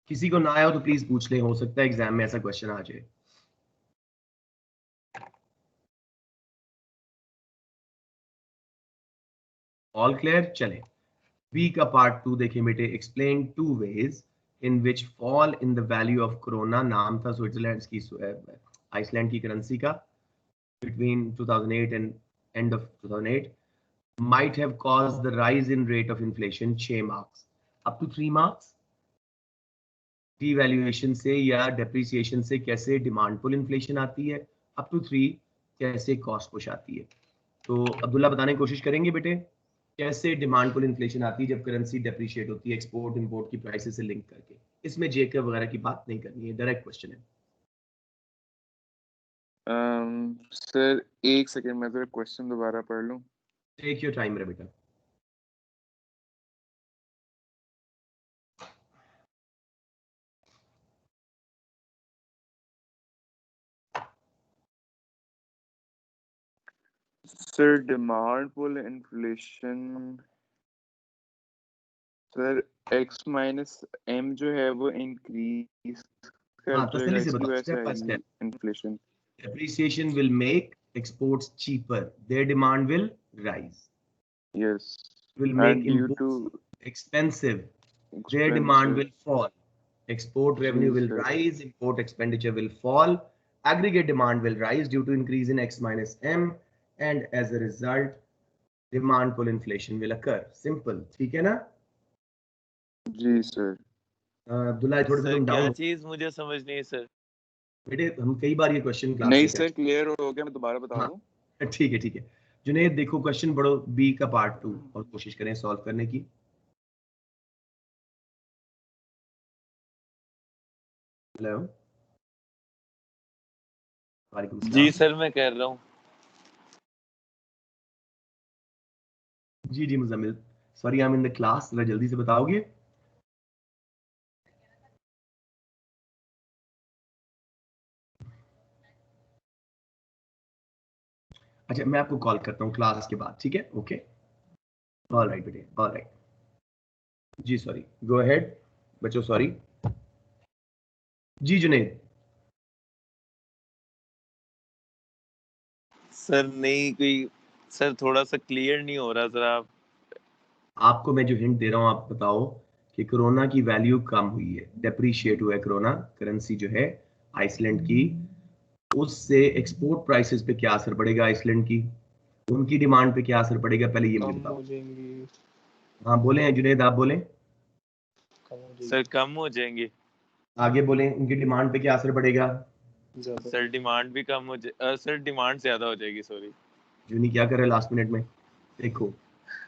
किसी को ना आया हो तो प्लीज पूछ ले, हो सकता है एग्जाम में ऐसा क्वेश्चन आ जाए। All clear? चले बी का पार्ट 2 देखें बेटे। Explain 2 ways in which fall in the value of corona, नाम था स्विट्जरलैंड की आइसलैंड की करेंसी का, between 2008 and end of 2008 might have caused the rise in rate of inflation 6 marks up to 3 marks। devaluation से या depreciation से कैसे डिमांड पुल इन्फ्लेशन आती है, up to 3 कैसे कॉस्ट पुश आती है। तो अब्दुल्ला बताने की कोशिश करेंगे बेटे कैसे डिमांड पुल इन्फ्लेशन आती है जब करेंसी डेप्रिशिएट होती है एक्सपोर्ट इंपोर्ट की प्राइसेस से लिंक करके। इसमें जेकब वगैरह की बात नहीं करनी है, डायरेक्ट क्वेश्चन है। सर एक सेकंड मैं जरा क्वेश्चन दोबारा पढ़ लूं। टेक योर टाइम रे बेटा। Sir demand pull inflation sir x minus m जो है वो इंक्रीज कर तसल्ली से इसकी बताओ वजह स्टेप से by step. Inflation. Depreciation will make exports cheaper, their demand will rise, yes will make and due imports to expensive, their demand will expensive fall, export revenue will sir. rise, import expenditure will fall, aggregate demand will rise due to increase in x minus m, and as a result demand pull inflation will occur। Simple, ठीक है ना? जी सर। अब्दुल्ला थोड़े से सर तुम क्या डाउन चीज मुझे समझ नहीं है सर। बेटे, हम कई बार ये क्वेश्चन क्लास नहीं में सर क्लियर हो गया, मैं दोबारा बता हाँ। दूं। ठीक है ठीक है जुनेद, देखो क्वेश्चन पढ़ो बी का पार्ट 2 और कोशिश करें सॉल्व करने की। हेलो वालेकुम जी सलाम। सर मैं कह रहा हूँ। जी जी Muzammil, sorry I am in the class, जरा जल्दी से बताओगे। अच्छा मैं आपको कॉल करता हूँ क्लास के बाद, ठीक है? ओके ऑल राइट बेटे, ऑल राइट। जी सॉरी, गो अहेड बच्चों, सॉरी। जी जुनेद। सर नहीं कोई सर थोड़ा सा क्लियर नहीं हो रहा सर। आप आपको मैं जो हिंट दे रहा हूँ आप बताओ कि कोरोना की वैल्यू कम हुई है, डेप्रीशिएट हुआ है कोरोना करेंसी जो है आइसलैंड की, उससे एक्सपोर्ट प्राइसेस पे क्या असर पड़ेगा आइसलैंड की, उनकी डिमांड पे क्या असर पड़ेगा, पहले ये मुझे कम बताओ। हो जाएंगी। हाँ बोले हैं जुनेद, आप बोलें, सर कम हो जाएंगे। आगे बोलें, उनकी डिमांड पे क्या असर पड़ेगा। सर डिमांड भी कम हो सर डिमांड ज्यादा हो जाएगी। सॉरी जूनी क्या कर रहे हैं लास्ट मिनट में। देखो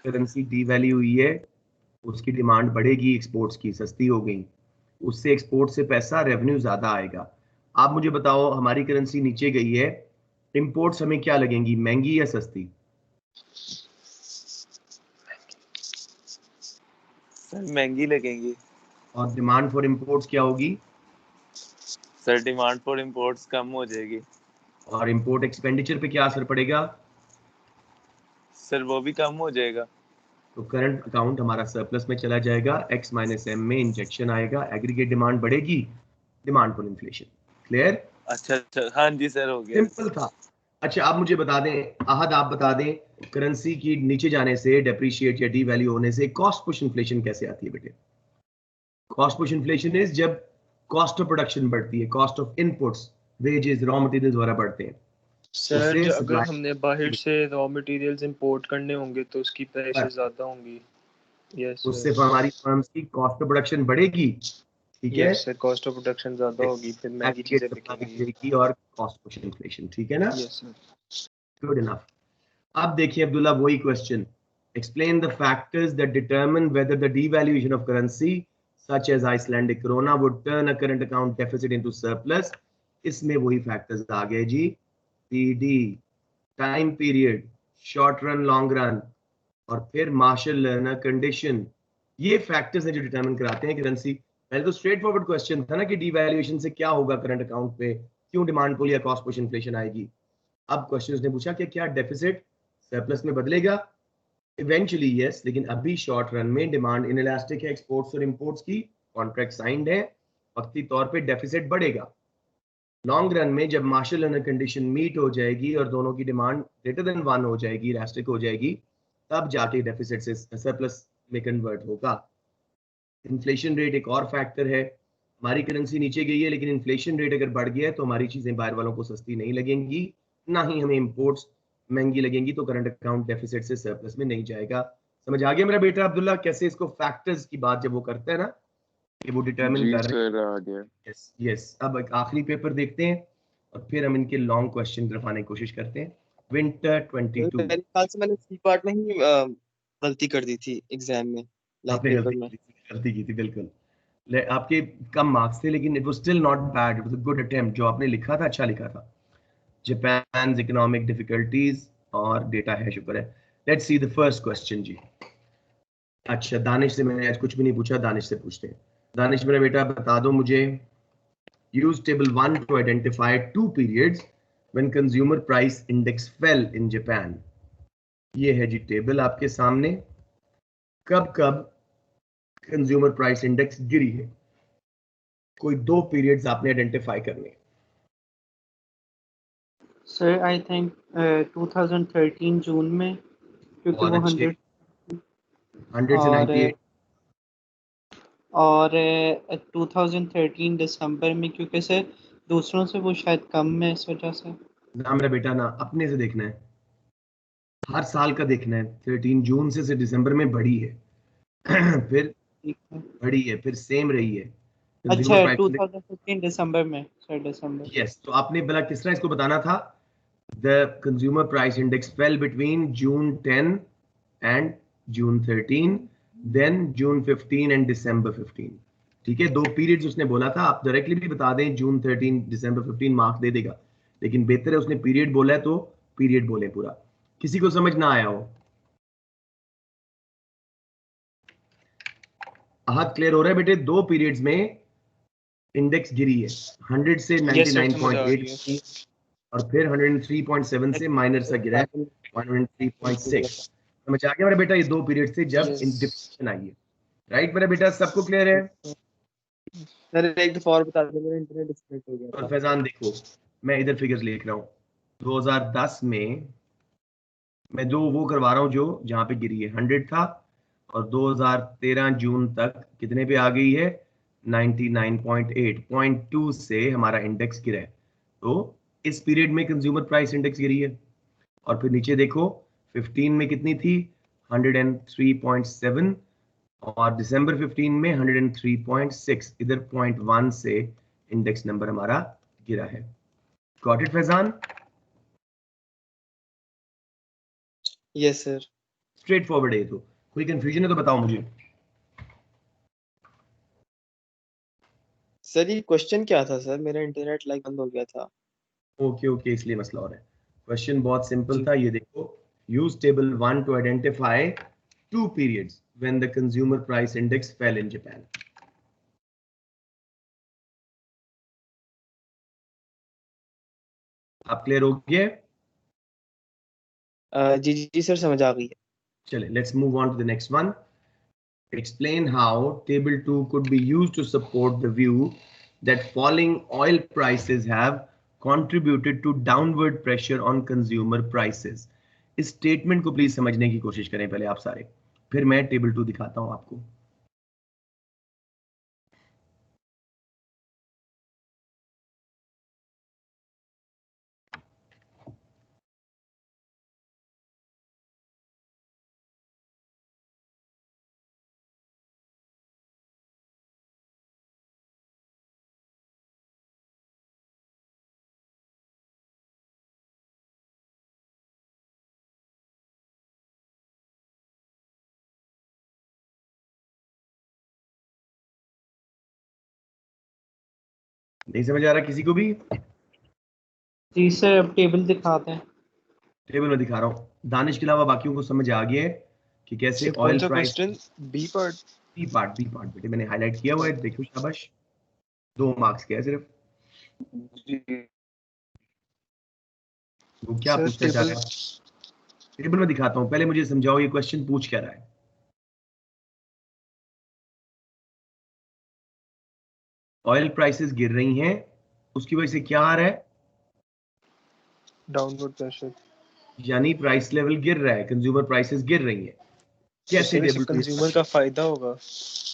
करेंसी डीवैल्यू हुई है, उसकी डिमांड बढ़ेगी, एक्सपोर्ट्स की सस्ती हो गई, उससे एक्सपोर्ट से पैसा रेवेन्यू ज्यादा आएगा। आप मुझे बताओ हमारी करेंसी नीचे गई है, इंपोर्ट्स हमें क्या लगेंगी, महंगी या सस्ती? सर महंगी लगेंगी। और डिमांड फॉर इंपोर्ट्स क्या होगी? सर डिमांड फॉर इंपोर्ट्स कम हो जाएगी। और इंपोर्ट एक्सपेंडिचर पे क्या असर पड़ेगा? सर वो भी कम हो जाएगा। तो करंट अकाउंट हमारा सरप्लस में चला जाएगा, x माइनस एम में इंजेक्शन आएगा, एग्रीगेट डिमांड बढ़ेगी, डिमांड फॉर इन्फ्लेशन। क्लियर? अच्छा अच्छा हाँ जी सर हो गया। सिंपल था। अच्छा आप मुझे बता दें, अहद आप बता दें, करेंसी की नीचे जाने से, डेप्रिशिएट या डीवैल्यू होने से कॉस्ट पुश इन्फ्लेशन कैसे आती है बेटे? कॉस्ट पुश इन्फ्लेशन इज जब कॉस्ट ऑफ प्रोडक्शन बढ़ती है, cost of inputs, wages, raw materials वगैरह बढ़ते हैं, सर उससे अगर सप्लाई हमने बाहर से रॉ मटेरियल्स इंपोर्ट करने होंगे तो उसकी प्राइसेस ज़्यादा होंगी। यस उससे सर। हमारी फर्म्स की कॉस्ट ऑफ प्रोडक्शन बढ़ेगी, ठीक है? Yes sir, cost of production ज़्यादा होगी, फिर महंगी एग्रीगेट चीज़ें सप्लाई बिकेंगी। बढ़ेगी और कॉस्ट पुश इन्फ्लेशन, ठीक है ना? Yes sir. Good enough. अब देखिए अब्दुल्ला वही question, explain the factors that determine whether the devaluation of currency such as Icelandic krona would turn a current account deficit into surplus। इसमें वही फैक्टर्स आ गए जी, PD, time period, short run, long run, और फिर मार्शल लर्नर कंडीशन, ये फैक्टर्स हैं जो डिटरमिन कराते हैं करेंसी। पहले तो स्ट्रेट फॉरवर्ड क्वेश्चन था ना कि डीवैल्यूएशन से क्या होगा करंट अकाउंट पे, क्यों डिमांड पुल या कॉस्ट पुश इन्फ्लेशन आएगी। अब क्वेश्चन उसने पूछा कि क्या डेफिसिट सरप्लस में बदलेगा। इवेंचुअली यस, लेकिन अभी शॉर्ट रन में डिमांड इनइलास्टिक है, एक्सपोर्ट्स और इंपोर्ट्स की कॉन्ट्रैक्ट साइंड है, वक्ती तौर पे डेफिसिट बढ़ेगा। लॉन्ग रन में जब मार्शल लर्नर कंडीशन मीट हो जाएगी और दोनों की डिमांड ग्रेटर देन 1 हो जाएगी, इलास्टिक हो जाएगी, तब जाके डेफिसिट से सरप्लस में कन्वर्ट होगा। इन्फ्लेशन रेट एक और फैक्टर है। हमारी करेंसी नीचे गई है, लेकिन इन्फ्लेशन रेट अगर बढ़ गया है तो हमारी चीजें बाहर वालों को सस्ती नहीं लगेंगी, ना ही हमें इंपोर्ट्स महंगी लगेंगी, तो करंट अकाउंट डेफिसिट से सरप्लस में नहीं जाएगा। समझ आ गया मेरा बेटा अब्दुल्ला कैसे इसको फैक्टर्स की बात जब वो करता है ना कि वो डिटरमिन जी कर रहे हैं। सर आ गया। Yes yes. अब एक आखिरी पेपर देखते हैं और फिर हम इनके लॉन्ग क्वेश्चन की तरफ आने की कोशिश करते हैं। विंटर 22 मेरे ख्याल से मैंने सी पार्ट में ही गलती कर दी थी एग्जाम में, लाइक आपने पेपर में। गलती की थी बिल्कुल। आपके कम मार्क्स थे, लेकिन it was still not bad, it was a good attempt. जो आपने लिखा था अच्छा लिखा था। जापान इकोनॉमिक डिफिकल्टीज और डेटा है, शुक्र है। Let's see the first question जी। अच्छा, दानिश से मैंने आज कुछ भी नहीं पूछा, दानिश से पूछते हैं। दानिश मेरा बेटा बता दो मुझे, use table 1 to identify 2 periods when consumer price index fell in Japan। ये है जी टेबल आपके सामने, कब कब कंज्यूमर प्राइस इंडेक्स गिरी है। कोई 2 पीरियड्स आपने आइडेंटिफाई करने। सर आई थिंक 2013 जून में, क्योंकि बहुत वो अच्छे, 100 100 से और 98। और 2013 दिसंबर में, क्योंकि सर दूसरों से वो शायद कम है, इस वजह से। ना मेरा बेटा ना, अपने से देखना है, हर साल का देखना है। 13 जून से दिसंबर में बढ़ी है फिर ठीक है। बढ़ी है, फिर सेम रही है अच्छा, कंज्यूमर प्राइस इंडेक्स। 2015 दिसंबर में सर, दिसंबर। यस, तो आपने भला किस तरह इसको बताना था। The consumer price index fell between June 10 and June 13, then June 15 and December 15। ठीक है, 2 पीरियड्स उसने बोला था। आप डायरेक्टली भी बता दें June 13 December 15, मार्क दे देगा, लेकिन बेहतर है उसने पीरियड बोला है तो पीरियड बोले पूरा। किसी को समझ ना आया हो, हाथ क्लियर हो रहा है बेटे। 2 पीरियड्स में इंडेक्स गिरी है, 100 से यस सर, समझ आ 99.8 रही है। की, और फिर 103.7 से माइनर सा गिरा है 103.6। समझ आ गया मेरा बेटा, ये 2 पीरियड से जब Yes. इंडिपेंडेंस आई है। राइट मेरा बेटा, सबको क्लियर है। सर एक दफा और बता दो, मेरा इंटरनेट डिस्कनेक्ट हो गया और था। फैजान देखो, मैं इधर फिगर्स लिख रहा हूँ। 2010 में मैं जो वो करवा रहा हूँ जो जहाँ पे गिरी है 100 था, और 2013 जून तक कितने पे आ गई है 99.8, 0.2 से हमारा इंडेक्स गिरा है। तो इस पीरियड में कंज्यूमर प्राइस इंडेक्स गिरी है। और फिर नीचे देखो 15 में कितनी थी 103.7, और दिसंबर 15 में 103.6, इधर 0.1 से इंडेक्स नंबर हमारा गिरा है। Got it Faizan? Yes sir. Straight forward है। तो कोई कंफ्यूजन है तो बताओ मुझे। सर ये क्वेश्चन क्या था सर, मेरा इंटरनेट लाइक बंद हो गया था। ओके ओके, इसलिए मसला हो रहा है। क्वेश्चन बहुत सिंपल जी। था, ये देखो, use table 1 to identify 2 periods when the consumer price index fell in Japan। आप क्लियर हो गए? जी जी सर, समझ आ गई है। चले, let's move on to the next one. Explain how table 2 could be used to support the view that falling oil prices have contributed to downward pressure on consumer prices। इस स्टेटमेंट को प्लीज समझने की कोशिश करें पहले आप सारे, फिर मैं टेबल 2 दिखाता हूं आपको। नहीं समझ आ रहा किसी को भी? जी सर, अब टेबल दिखाते हैं। टेबल में दिखा रहा हूँ। दानिश के अलावा बाकियों को समझ आ गया है कि कैसे सर कौन ऑयल सा price. Question? B part? B part बेटे मैंने हाईलाइट किया हुआ है, देखो शाबाश, 2 मार्क्स के है सिर्फ। जी वो क्या सर पूछना चाह रहा है? टेबल में दिखाता हूँ, पहले मुझे समझाओ ये क्वेश्चन पूछ क्या रहा है। ऑयल प्राइसेस गिर रही हैं, उसकी वजह से क्या आ रहा है? Downward pressure. यानी प्राइस लेवल गिर रहा है, कंज्यूमर प्राइसेस गिर रही हैं। कैसे टेबल कंज्यूमर का फायदा होगा।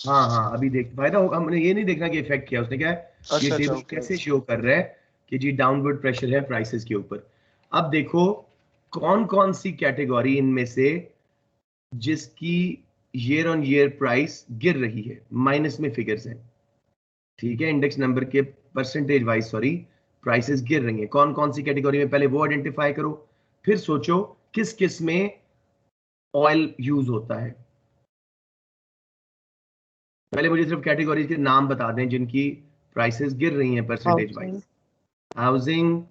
हाँ अभी देख फायदा होगा, हमने ये नहीं देखना कि इफेक्ट क्या उसने क्या है। ये अच्छा, टेबल ओके। कैसे शो कर रहा है कि जी डाउनवर्ड प्रेशर है प्राइसेस के ऊपर। अब देखो कौन कौन सी कैटेगरी इनमें से जिसकी ईयर ऑन ईयर प्राइस गिर रही है, माइनस में फिगर्स हैं, ठीक है, इंडेक्स नंबर के परसेंटेज वाइज सॉरी प्राइसेस गिर रही हैं, कौन कौन सी कैटेगरी में, पहले वो आइडेंटिफाई करो, फिर सोचो किस किस में ऑयल यूज होता है। पहले मुझे सिर्फ कैटेगरीज के नाम बता दें जिनकी प्राइसेस गिर रही हैं percentage wise. Housing,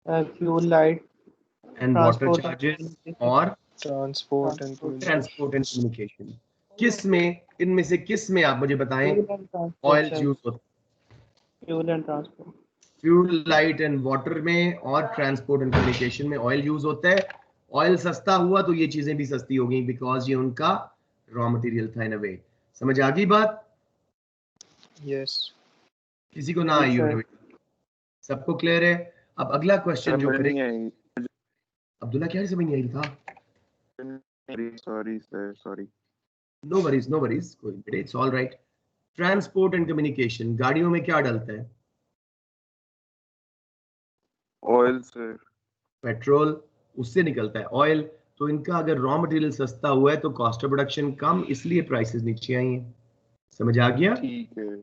fuel, light, and water charges और ट्रांसपोर्ट एंड कम्युनिकेशन। किस में, इनमें से किस में आप मुझे बताएं ऑयल यूज होता है? Fuel and transport. Fuel, light and water में और ट्रांसपोर्ट एंड कम्युनिकेशन में ऑयल यूज होता है। ऑयल सस्ता हुआ तो ये चीजें भी सस्ती हो गई बिकॉज ये उनका रॉ मटेरियल था इन अ वे। समझ आ गई बात? यस। किसी को ना आई हो? सबको क्लियर है? अब अगला क्वेश्चन जो समझ नहीं करें, आई। अब्दुल्ला क्या समझ नहीं आई था? Sorry sir, sorry. No worries कोई बेटे, it's all right. Transport and communication, गाड़ियों में क्या डलता है? Oil sir. पेट्रोल, उससे निकलता है ऑयल। तो इनका अगर रॉ मटेरियल सस्ता हुआ है तो कॉस्ट ऑफ प्रोडक्शन कम, इसलिए प्राइसेस नीचे आई हैं। समझ आ गया? ठीक है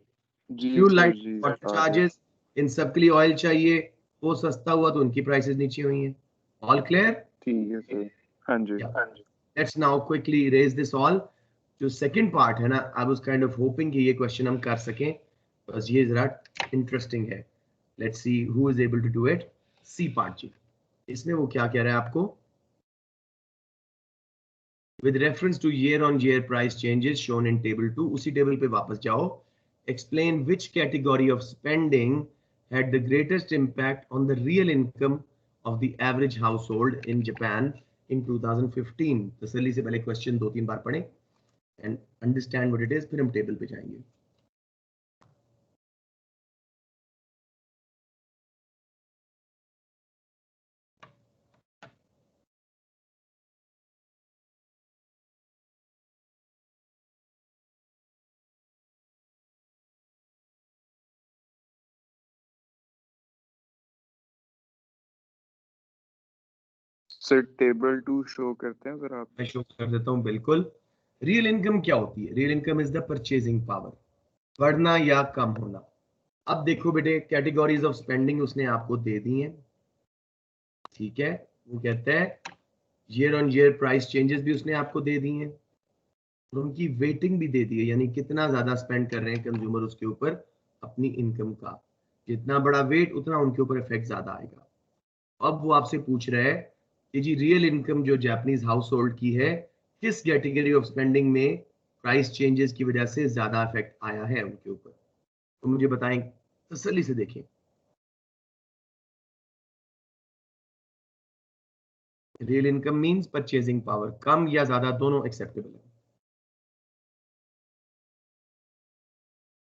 जी फ्यूल, सर, लाइट, जी वाटर आ गया। चार्जेस, इन सब के लिए ऑयल चाहिए, वो सस्ता हुआ तो उनकी प्राइसेस नीचे हुई हैं। All clear? ठीक है सर। हाँ जी। Let's now quickly erase this all. जो सेकंड पार्ट है ना, I was kind of hoping कि ये क्वेश्चन हम कर सकें, बस ये जरा इंटरेस्टिंग है। Let's see who is able to do it. C part जी, इसमें वो क्या कह रहा है आपको? With reference to year on year price changes shown in table 2, उसी टेबल पे वापस जाओ। Explain which category of spending had the greatest impact on the real income of the average household in Japan in 2015। तसल्ली से पहले क्वेश्चन 2-3 बार पढ़ें and understand what it is, फिर हम टेबल पे जाएंगे। सर टेबल 2 शो करते हैं सर आप? मैं शो कर देता हूं, बिल्कुल। रियल इनकम क्या होती है? Real income is the purchasing power, बढ़ना या कम होना। अब देखो बेटे, कैटेगरीज ऑफ स्पेंडिंग उसने आपको दे दी हैं, ठीक है। वो कहता है year on year price changes भी उसने आपको दे दी हैं और उनकी वेटिंग भी दे दी है, यानी कितना ज्यादा स्पेंड कर रहे हैं कंज्यूमर उसके ऊपर अपनी इनकम का। जितना बड़ा वेट उतना उनके ऊपर इफेक्ट ज्यादा आएगा। अब वो आपसे पूछ रहा है कि जी रियल इनकम जो जापानीज हाउस होल्ड की है, किस कैटेगरी ऑफ स्पेंडिंग में प्राइस चेंजेस की वजह से ज्यादा इफेक्ट आया है उनके ऊपर। तो मुझे बताएं, तसल्ली से देखें। Real income means purchasing power, कम या ज्यादा दोनों एक्सेप्टेबल है।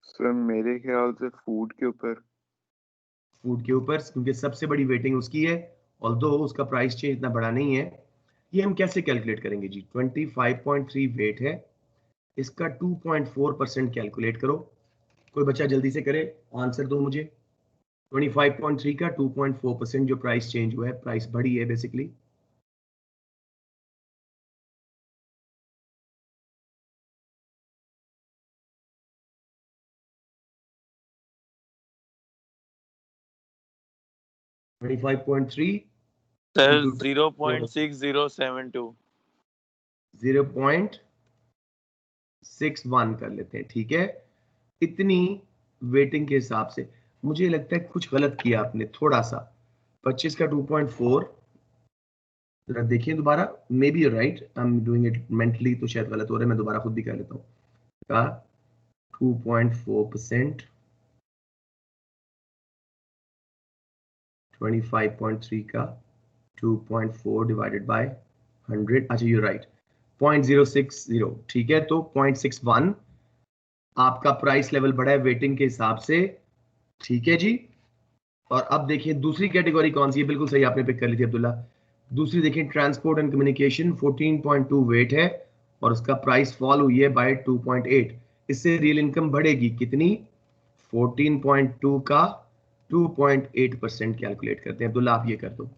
सर मेरे ख्याल से फूड के ऊपर। फूड के ऊपर, क्योंकि सबसे बड़ी वेटिंग उसकी है, ऑल्दो उसका प्राइस चेंज इतना बड़ा नहीं है। ये हम कैसे कैलकुलेट करेंगे जी? 25.3 वेट है, इसका 2.4% कैलकुलेट करो। कोई बच्चा जल्दी से करे, आंसर दो मुझे। 25.3 का 2.4% जो प्राइस चेंज हुआ है, प्राइस बढ़ी है बेसिकली। सर 0.6072। 0.61 कर लेते हैं, ठीक है। इतनी वेटिंग के हिसाब से मुझे लगता है कुछ गलत किया आपने थोड़ा सा। 25 का 2.4 जरा देखिए दोबारा, may be right, I am doing it mentally, तो शायद गलत हो रहा है, मैं दोबारा खुद भी कर लेता हूँ। का 2.4%, 25.3 का 2.4 डिवाइडेड बाय 100, अच्छा यू राइट, 0.060, ठीक है। तो 0.61 आपका प्राइस लेवल बढ़ा है वेटिंग के हिसाब से, ठीक है जी। और अब देखिए दूसरी कैटेगरी कौन सी है, बिल्कुल सही आपने पिक कर ली थी अब्दुल्ला। दूसरी देखिए ट्रांसपोर्ट एंड कम्युनिकेशन, 14.2 वेट है और उसका प्राइस फॉल हुई है बाय 2.8। इससे रियल इनकम बढ़ेगी कितनी, 14.2 का 2.8% कैलकुलेट करते हैं। अब्दुल्ला आप ये कर दो।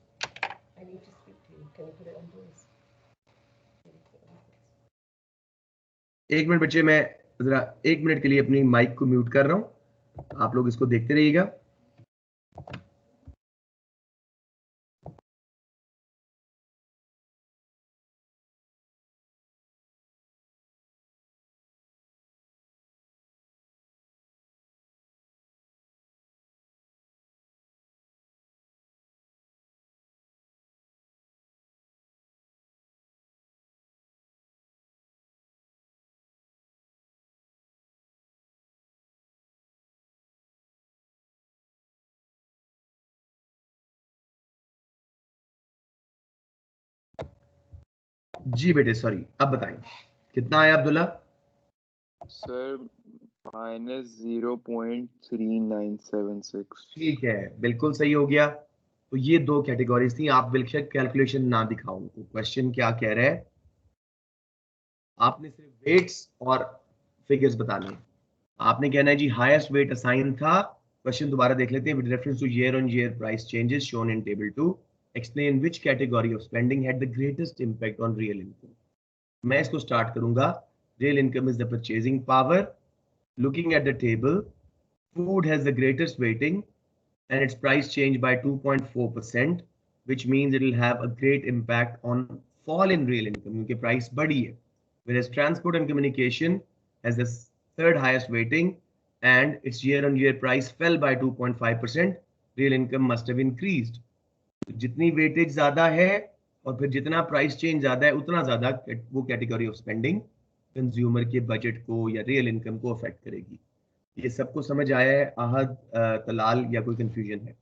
एक मिनट बच्चे, मैं जरा 1 मिनट के लिए अपनी माइक को म्यूट कर रहा हूं, आप लोग इसको देखते रहिएगा। जी बेटे सॉरी, अब बताएं कितना आया अब्दुल्ला। सर -0.3976। ठीक है, बिल्कुल सही हो गया। तो ये दो कैटेगरीज थी, आप बेशक कैलकुलेशन ना दिखाओ। क्वेश्चन क्या कह रहा है, आपने सिर्फ वेट्स और फिगर्स बताने हैं। आपने कहना है जी हाईएस्ट वेट असाइन था। क्वेश्चन दोबारा देख लेते हैं। With reference two year on year price changes shown in table 2, explain which category of spending had the greatest impact on real income. मैं इसको स्टार्ट करूंगा। Real income is the purchasing power. Looking at the table, food has the greatest weighting and its price changed by 2.4%, which means it will have a great impact on fall in real income क्योंकि price बढ़ी है। Whereas transport and communication has the third highest weighting and its year-on-year price fell by 2.5%. Real income must have increased. जितनी वेटेज ज्यादा है और फिर जितना प्राइस चेंज ज्यादा है उतना ज्यादा वो कैटेगरी ऑफ स्पेंडिंग कंज्यूमर के बजट को या रियल इनकम को अफेक्ट करेगी। ये सबको समझ आया है आहद, तलाल, या कोई कंफ्यूजन है?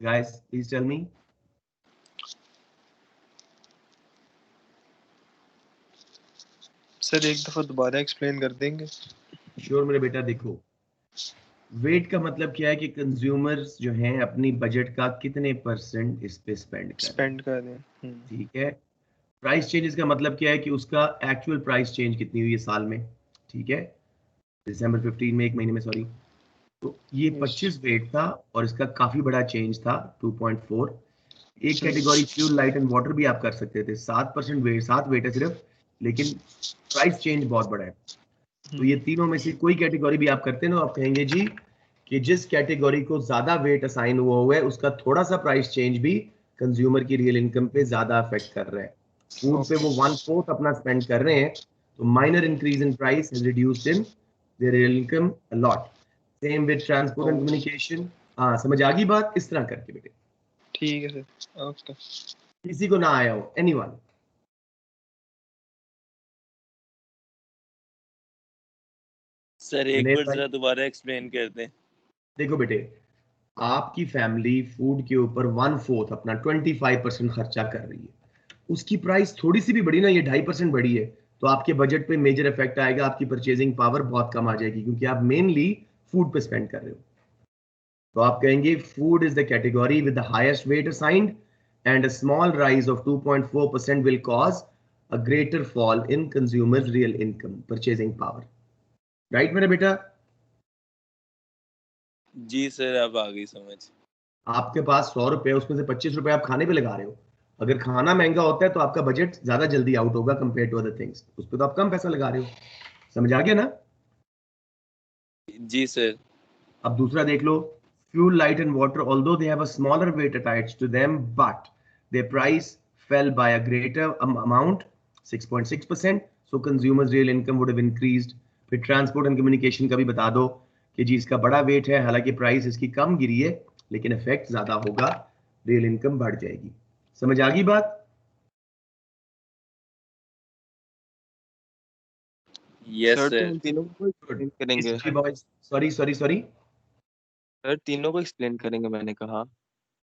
Guys please tell me. Sir एक दफा दोबारा एक्सप्लेन कर देंगे? श्योर मेरे बेटा। देखो, वेट का मतलब क्या है कि कंज्यूमर्स जो हैं अपनी बजट का कितने % इस पे स्पेंड कर रहे हैं। ठीक है। प्राइस चेंजेस का मतलब क्या है कि उसका एक्चुअल प्राइस चेंज कितनी हुई है साल में, ठीक है, दिसंबर 15 में, एक महीने में सॉरी। तो ये 25 वेट था और इसका काफी बड़ा चेंज था 2.4। एक category fuel light and water भी आप कर सकते थे, 7% वेट, 7 वेट है सिर्फ, लेकिन प्राइस चेंज बहुत बड़ा है। तो ये तीनों में से कोई कैटेगरी भी आप करते हैं ना, आप कहेंगे जी कि जिस कैटेगरी को ज्यादा वेट असाइन हुआ है उसका थोड़ा सा प्राइस चेंज भी कंज्यूमर की रियल इनकम पे ज्यादा अफेक्ट कर रहा है। फूड पे वो 1/4 अपना स्पेंड कर रहे हैं, तो minor increase in price has reduced in their real income a lot. Same with transport and communication. हाँ समझ आ गई बात? इस तरह करके बेटे। ठीक है सर, ओके। किसी को ना आया हो, एनीवन? सर एक बार जरा दोबारा एक्सप्लेन कर दें। देखो बेटे, आपकी फैमिली फूड के ऊपर 1/4 अपना 25% खर्चा कर रही है। उसकी प्राइस थोड़ी सी भी बढ़ी ना, ये 2.5% बढ़ी है, तो आपके बजट पे मेजर इफेक्ट आएगा। आपकी परचेजिंग पावर बहुत कम आ जाएगी क्योंकि आप मेनली फूड पे स्पेंड कर रहे हो। तो आप कहेंगे food is the category with the highest wait assigned and a small rise of 2.4% will cause a greater fall in consumers real income purchasing power. Right मेरा बेटा? जी सर, अब आ गई समझ। आपके पास 100 रुपए, उसमें से 25 रुपए आप खाने पे लगा रहे हो। अगर खाना महंगा होता है तो आपका बजट ज्यादा जल्दी आउट होगा कंपेयर टू अदर थिंग्स, उस पर तो आप कम पैसा लगा रहे हो। समझ आ गया ना? जी सर। अब दूसरा देख लो, fuel light and water although they have a smaller weight attached to them but their price fell by a greater amount, 6.6%. So consumers real income would have increased. फिर ट्रांसपोर्ट एंड कम्युनिकेशन का भी बता दो कि जी इसका बड़ा वेट है, हालांकि प्राइस इसकी कम गिरी है लेकिन इफेक्ट ज्यादा होगा, रियल इनकम बढ़ जाएगी। समझ आ गई बात? यस सर तो सर। इन तीनों को एक्सप्लेन करेंगे। सॉरी सॉरी सॉरी, सर तीनों को एक्सप्लेन करेंगे मैंने कहा।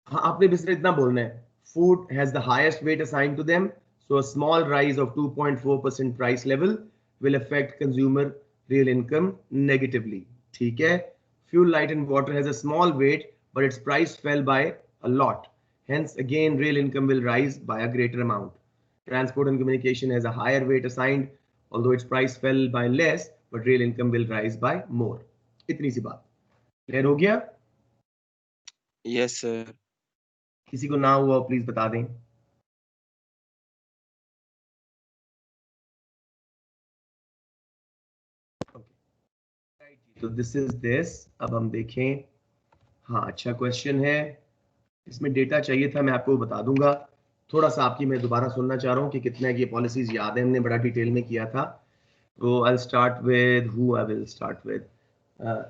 हाँ आपने भी सिर्फ इतना बोलना है, food has the highest weight assigned to them, so a small rise of 2.4% price level will affect consumer real income negatively. ठीक है? Fuel, light and water has a small weight, but its price fell by a lot. Hence, again, real income will rise by a greater amount. Transport and communication has a higher weight assigned, although its price fell by less, but real income will rise by more. इतनी सी बात। क्लियर हो गया? Yes sir. किसी को ना हुआ प्लीज बता दें। तो दिस इज दिस। अब हम देखें। हाँ अच्छा क्वेश्चन है, इसमें डेटा चाहिए था, मैं आपको बता दूंगा। थोड़ा सा आपकी मैं दोबारा सुनना चाह रहा हूँ कि कितने ये पॉलिसीज याद है, हमने बड़ा डिटेल में किया था। तो I start with who, I will start with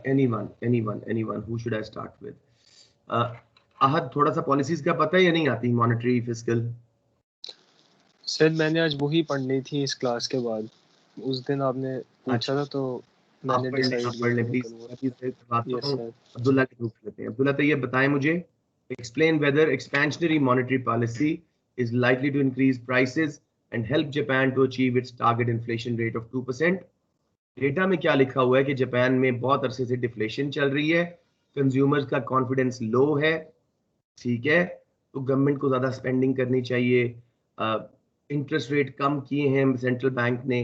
anyone who should I start with? Ahad, थोड़ा सा पॉलिसीज का पता है या नहीं आती? Monetary, fiscal? सर मैंने आज वही पढ़नी थी इस क्लास के बाद, उस दिन आपने पूछा था तो मैंने डिसाइड आप पढ़ लें प्लीज। Yes sir. अब्दुल्ला के ग्रुप लेते हैं। अब्दुल्ला तो ये बताएं मुझे, explain whether expansionary monetary policy is likely to increase prices and help Japan to achieve its target inflation rate of 2%। Data में क्या लिखा हुआ है कि जापान में बहुत अरसे से डिफ्लेशन चल रही है, कंज्यूमर्स का कॉन्फिडेंस लो है, ठीक है, तो गवर्नमेंट को ज्यादा स्पेंडिंग करनी चाहिए, इंटरेस्ट रेट कम किए हैं सेंट्रल बैंक ने,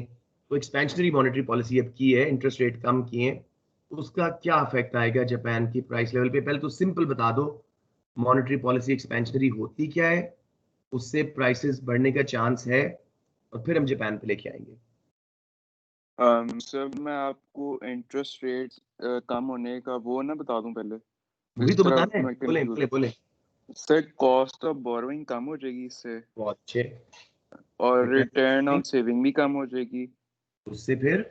तो एक्सपेंशनरी मॉनेटरी पॉलिसी अब की है, इंटरेस्ट रेट कम किए, उसका क्या इफेक्ट आएगा जापान की प्राइस लेवल पे? पहले तो सिंपल बता दो, मॉनेटरी पॉलिसी एक्सपेंशनरी होती क्या है, उससे प्राइसेस बढ़ने का चांस है, और फिर हम जापान पे लेके आएंगे। सर मैं आपको इंटरेस्ट रेट कम होने का वो ना बता दूं पहले। वही तो बताना है, बोले बोले बोले। सर कॉस्ट ऑफ बोरोइंग कम हो जाएगी इससे, बहुत अच्छे। और रिटर्न ऑन सेविंग भी कम हो जाएगी, उससे फिर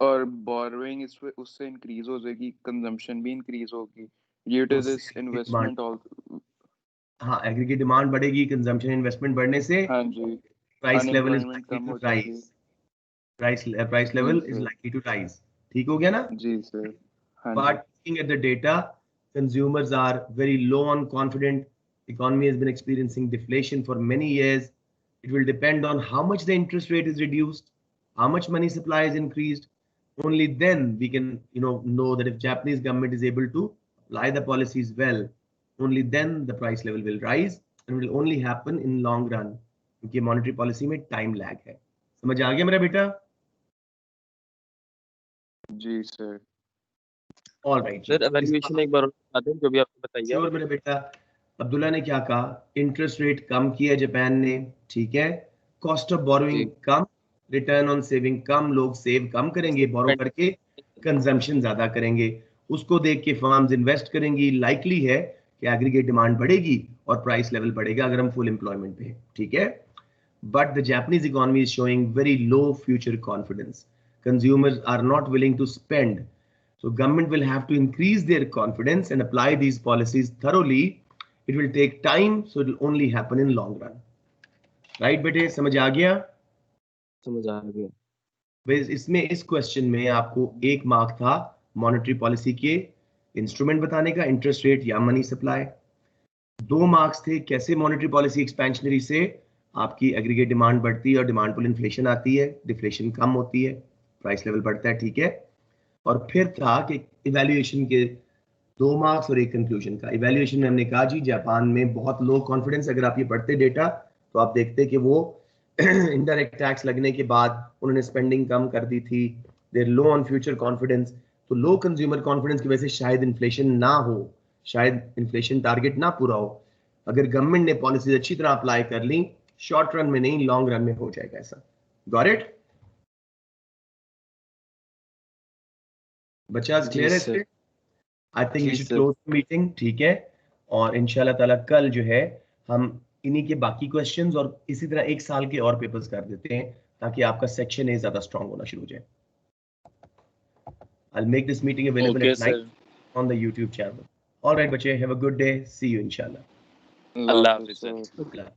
और बोरोइंग उससे इंक्रीज हो जाएगी, कंजम्पशन भी इंक्रीज होगी due to this investment also. हाँ, एग्रीगेट डिमांड बढ़ेगी, कंजम्पशन इन्वेस्टमेंट बढ़ने से हाँ जी, price level is unemployment likely कम टू हो जाएगी। Rise, price level is likely to rise. ठीक हो गया ना? जी सर। हाँ But जी। looking at the data, consumers are very low on confident. Economy has been experiencing deflation for many years. It will depend on how much the interest rate is reduced, how much money supply is increased. Only then we can, know that if Japanese government is able to apply the policies well, only then the price level will rise, and will only happen in long run. क्योंकि monetary policy में time lag है। समझ आ गया मेरा बेटा? जी सर। All right जी। सर एवेल्युएशन एक बार और बता दें जो भी आपने बताया। श्योर मेरा बेटा। अब्दुल्ला ने क्या कहा? इंटरेस्ट रेट कम किया जापान ने, ठीक है, कॉस्ट ऑफ बोरोइंग कम, रिटर्न ऑन सेविंग कम, लोग सेव कम करेंगे बोरो करके, कंजम्पशन ज्यादा करेंगे, उसको देख के फर्म्स इन्वेस्ट करेंगी, लाइकली है कि एग्रीगेट डिमांड बढ़ेगी और प्राइस लेवल बढ़ेगा अगर हम फुल एम्प्लॉयमेंट पे, ठीक है। But the Japanese economy is showing very low future confidence, consumers are not willing to spend, so government will have to increase their confidence and apply these policies thoroughly. It will take time, so it will only happen in long run. Right बेटे, समझ आ गया? समझ आ गया। बस इसमें इस क्वेश्चन में आपको 1 मार्क था मॉनेटरी पॉलिसी के इंस्ट्रूमेंट बताने का, इंटरेस्ट रेट या मनी सप्लाई। 2 मार्क्स थे कैसे मॉनेटरी पॉलिसी एक्सपेंशनरी से आपकी एग्रीगेट डिमांड बढ़ती है और डिमांड पुल इन्फ्लेशन आती है, डिफ्लेशन कम होती है, प्राइस लेवल बढ़ता है, ठीक है। और फिर था कि इवैल्यूएशन के 2 मार्क्स और 1 कंक्लूजन का। इवैल्यूएशन में हमने कहा जी जापान में बहुत लो कॉन्फिडेंस, अगर आप ये पढ़ते डेटा तो आप देखते कि वो इनडायरेक्ट टैक्स लगने के बाद उन्होंने स्पेंडिंग कम कर दी थी, they're low on future confidence, तो लो कंज्यूमर कॉन्फिडेंस की वजह से शायद इन्फ्लेशन ना हो, शायद इन्फ्लेशन टारगेट ना पूरा हो। अगर गवर्नमेंट ने पॉलिसीज अच्छी तरह अप्लाई कर ली, शॉर्ट रन में नहीं लॉन्ग रन में हो जाएगा ऐसा। Got it? बच्चा क्लियर है इससे? I think we should close the meeting, ठीक है। और इंशाल्लाह ताला कल जो है हम इन्हीं के बाकी क्वेश्चंस और इसी तरह 1 साल के और पेपर्स कर देते हैं। ताकि आपका सेक्शन ए ज्यादा स्ट्रांग होना शुरू हो जाए। I'll make this meeting available Okay, at night sir. on the YouTube channel. All right, बच्चे, have a good day. See you inshallah. Allah Hafiz, sir. Allah.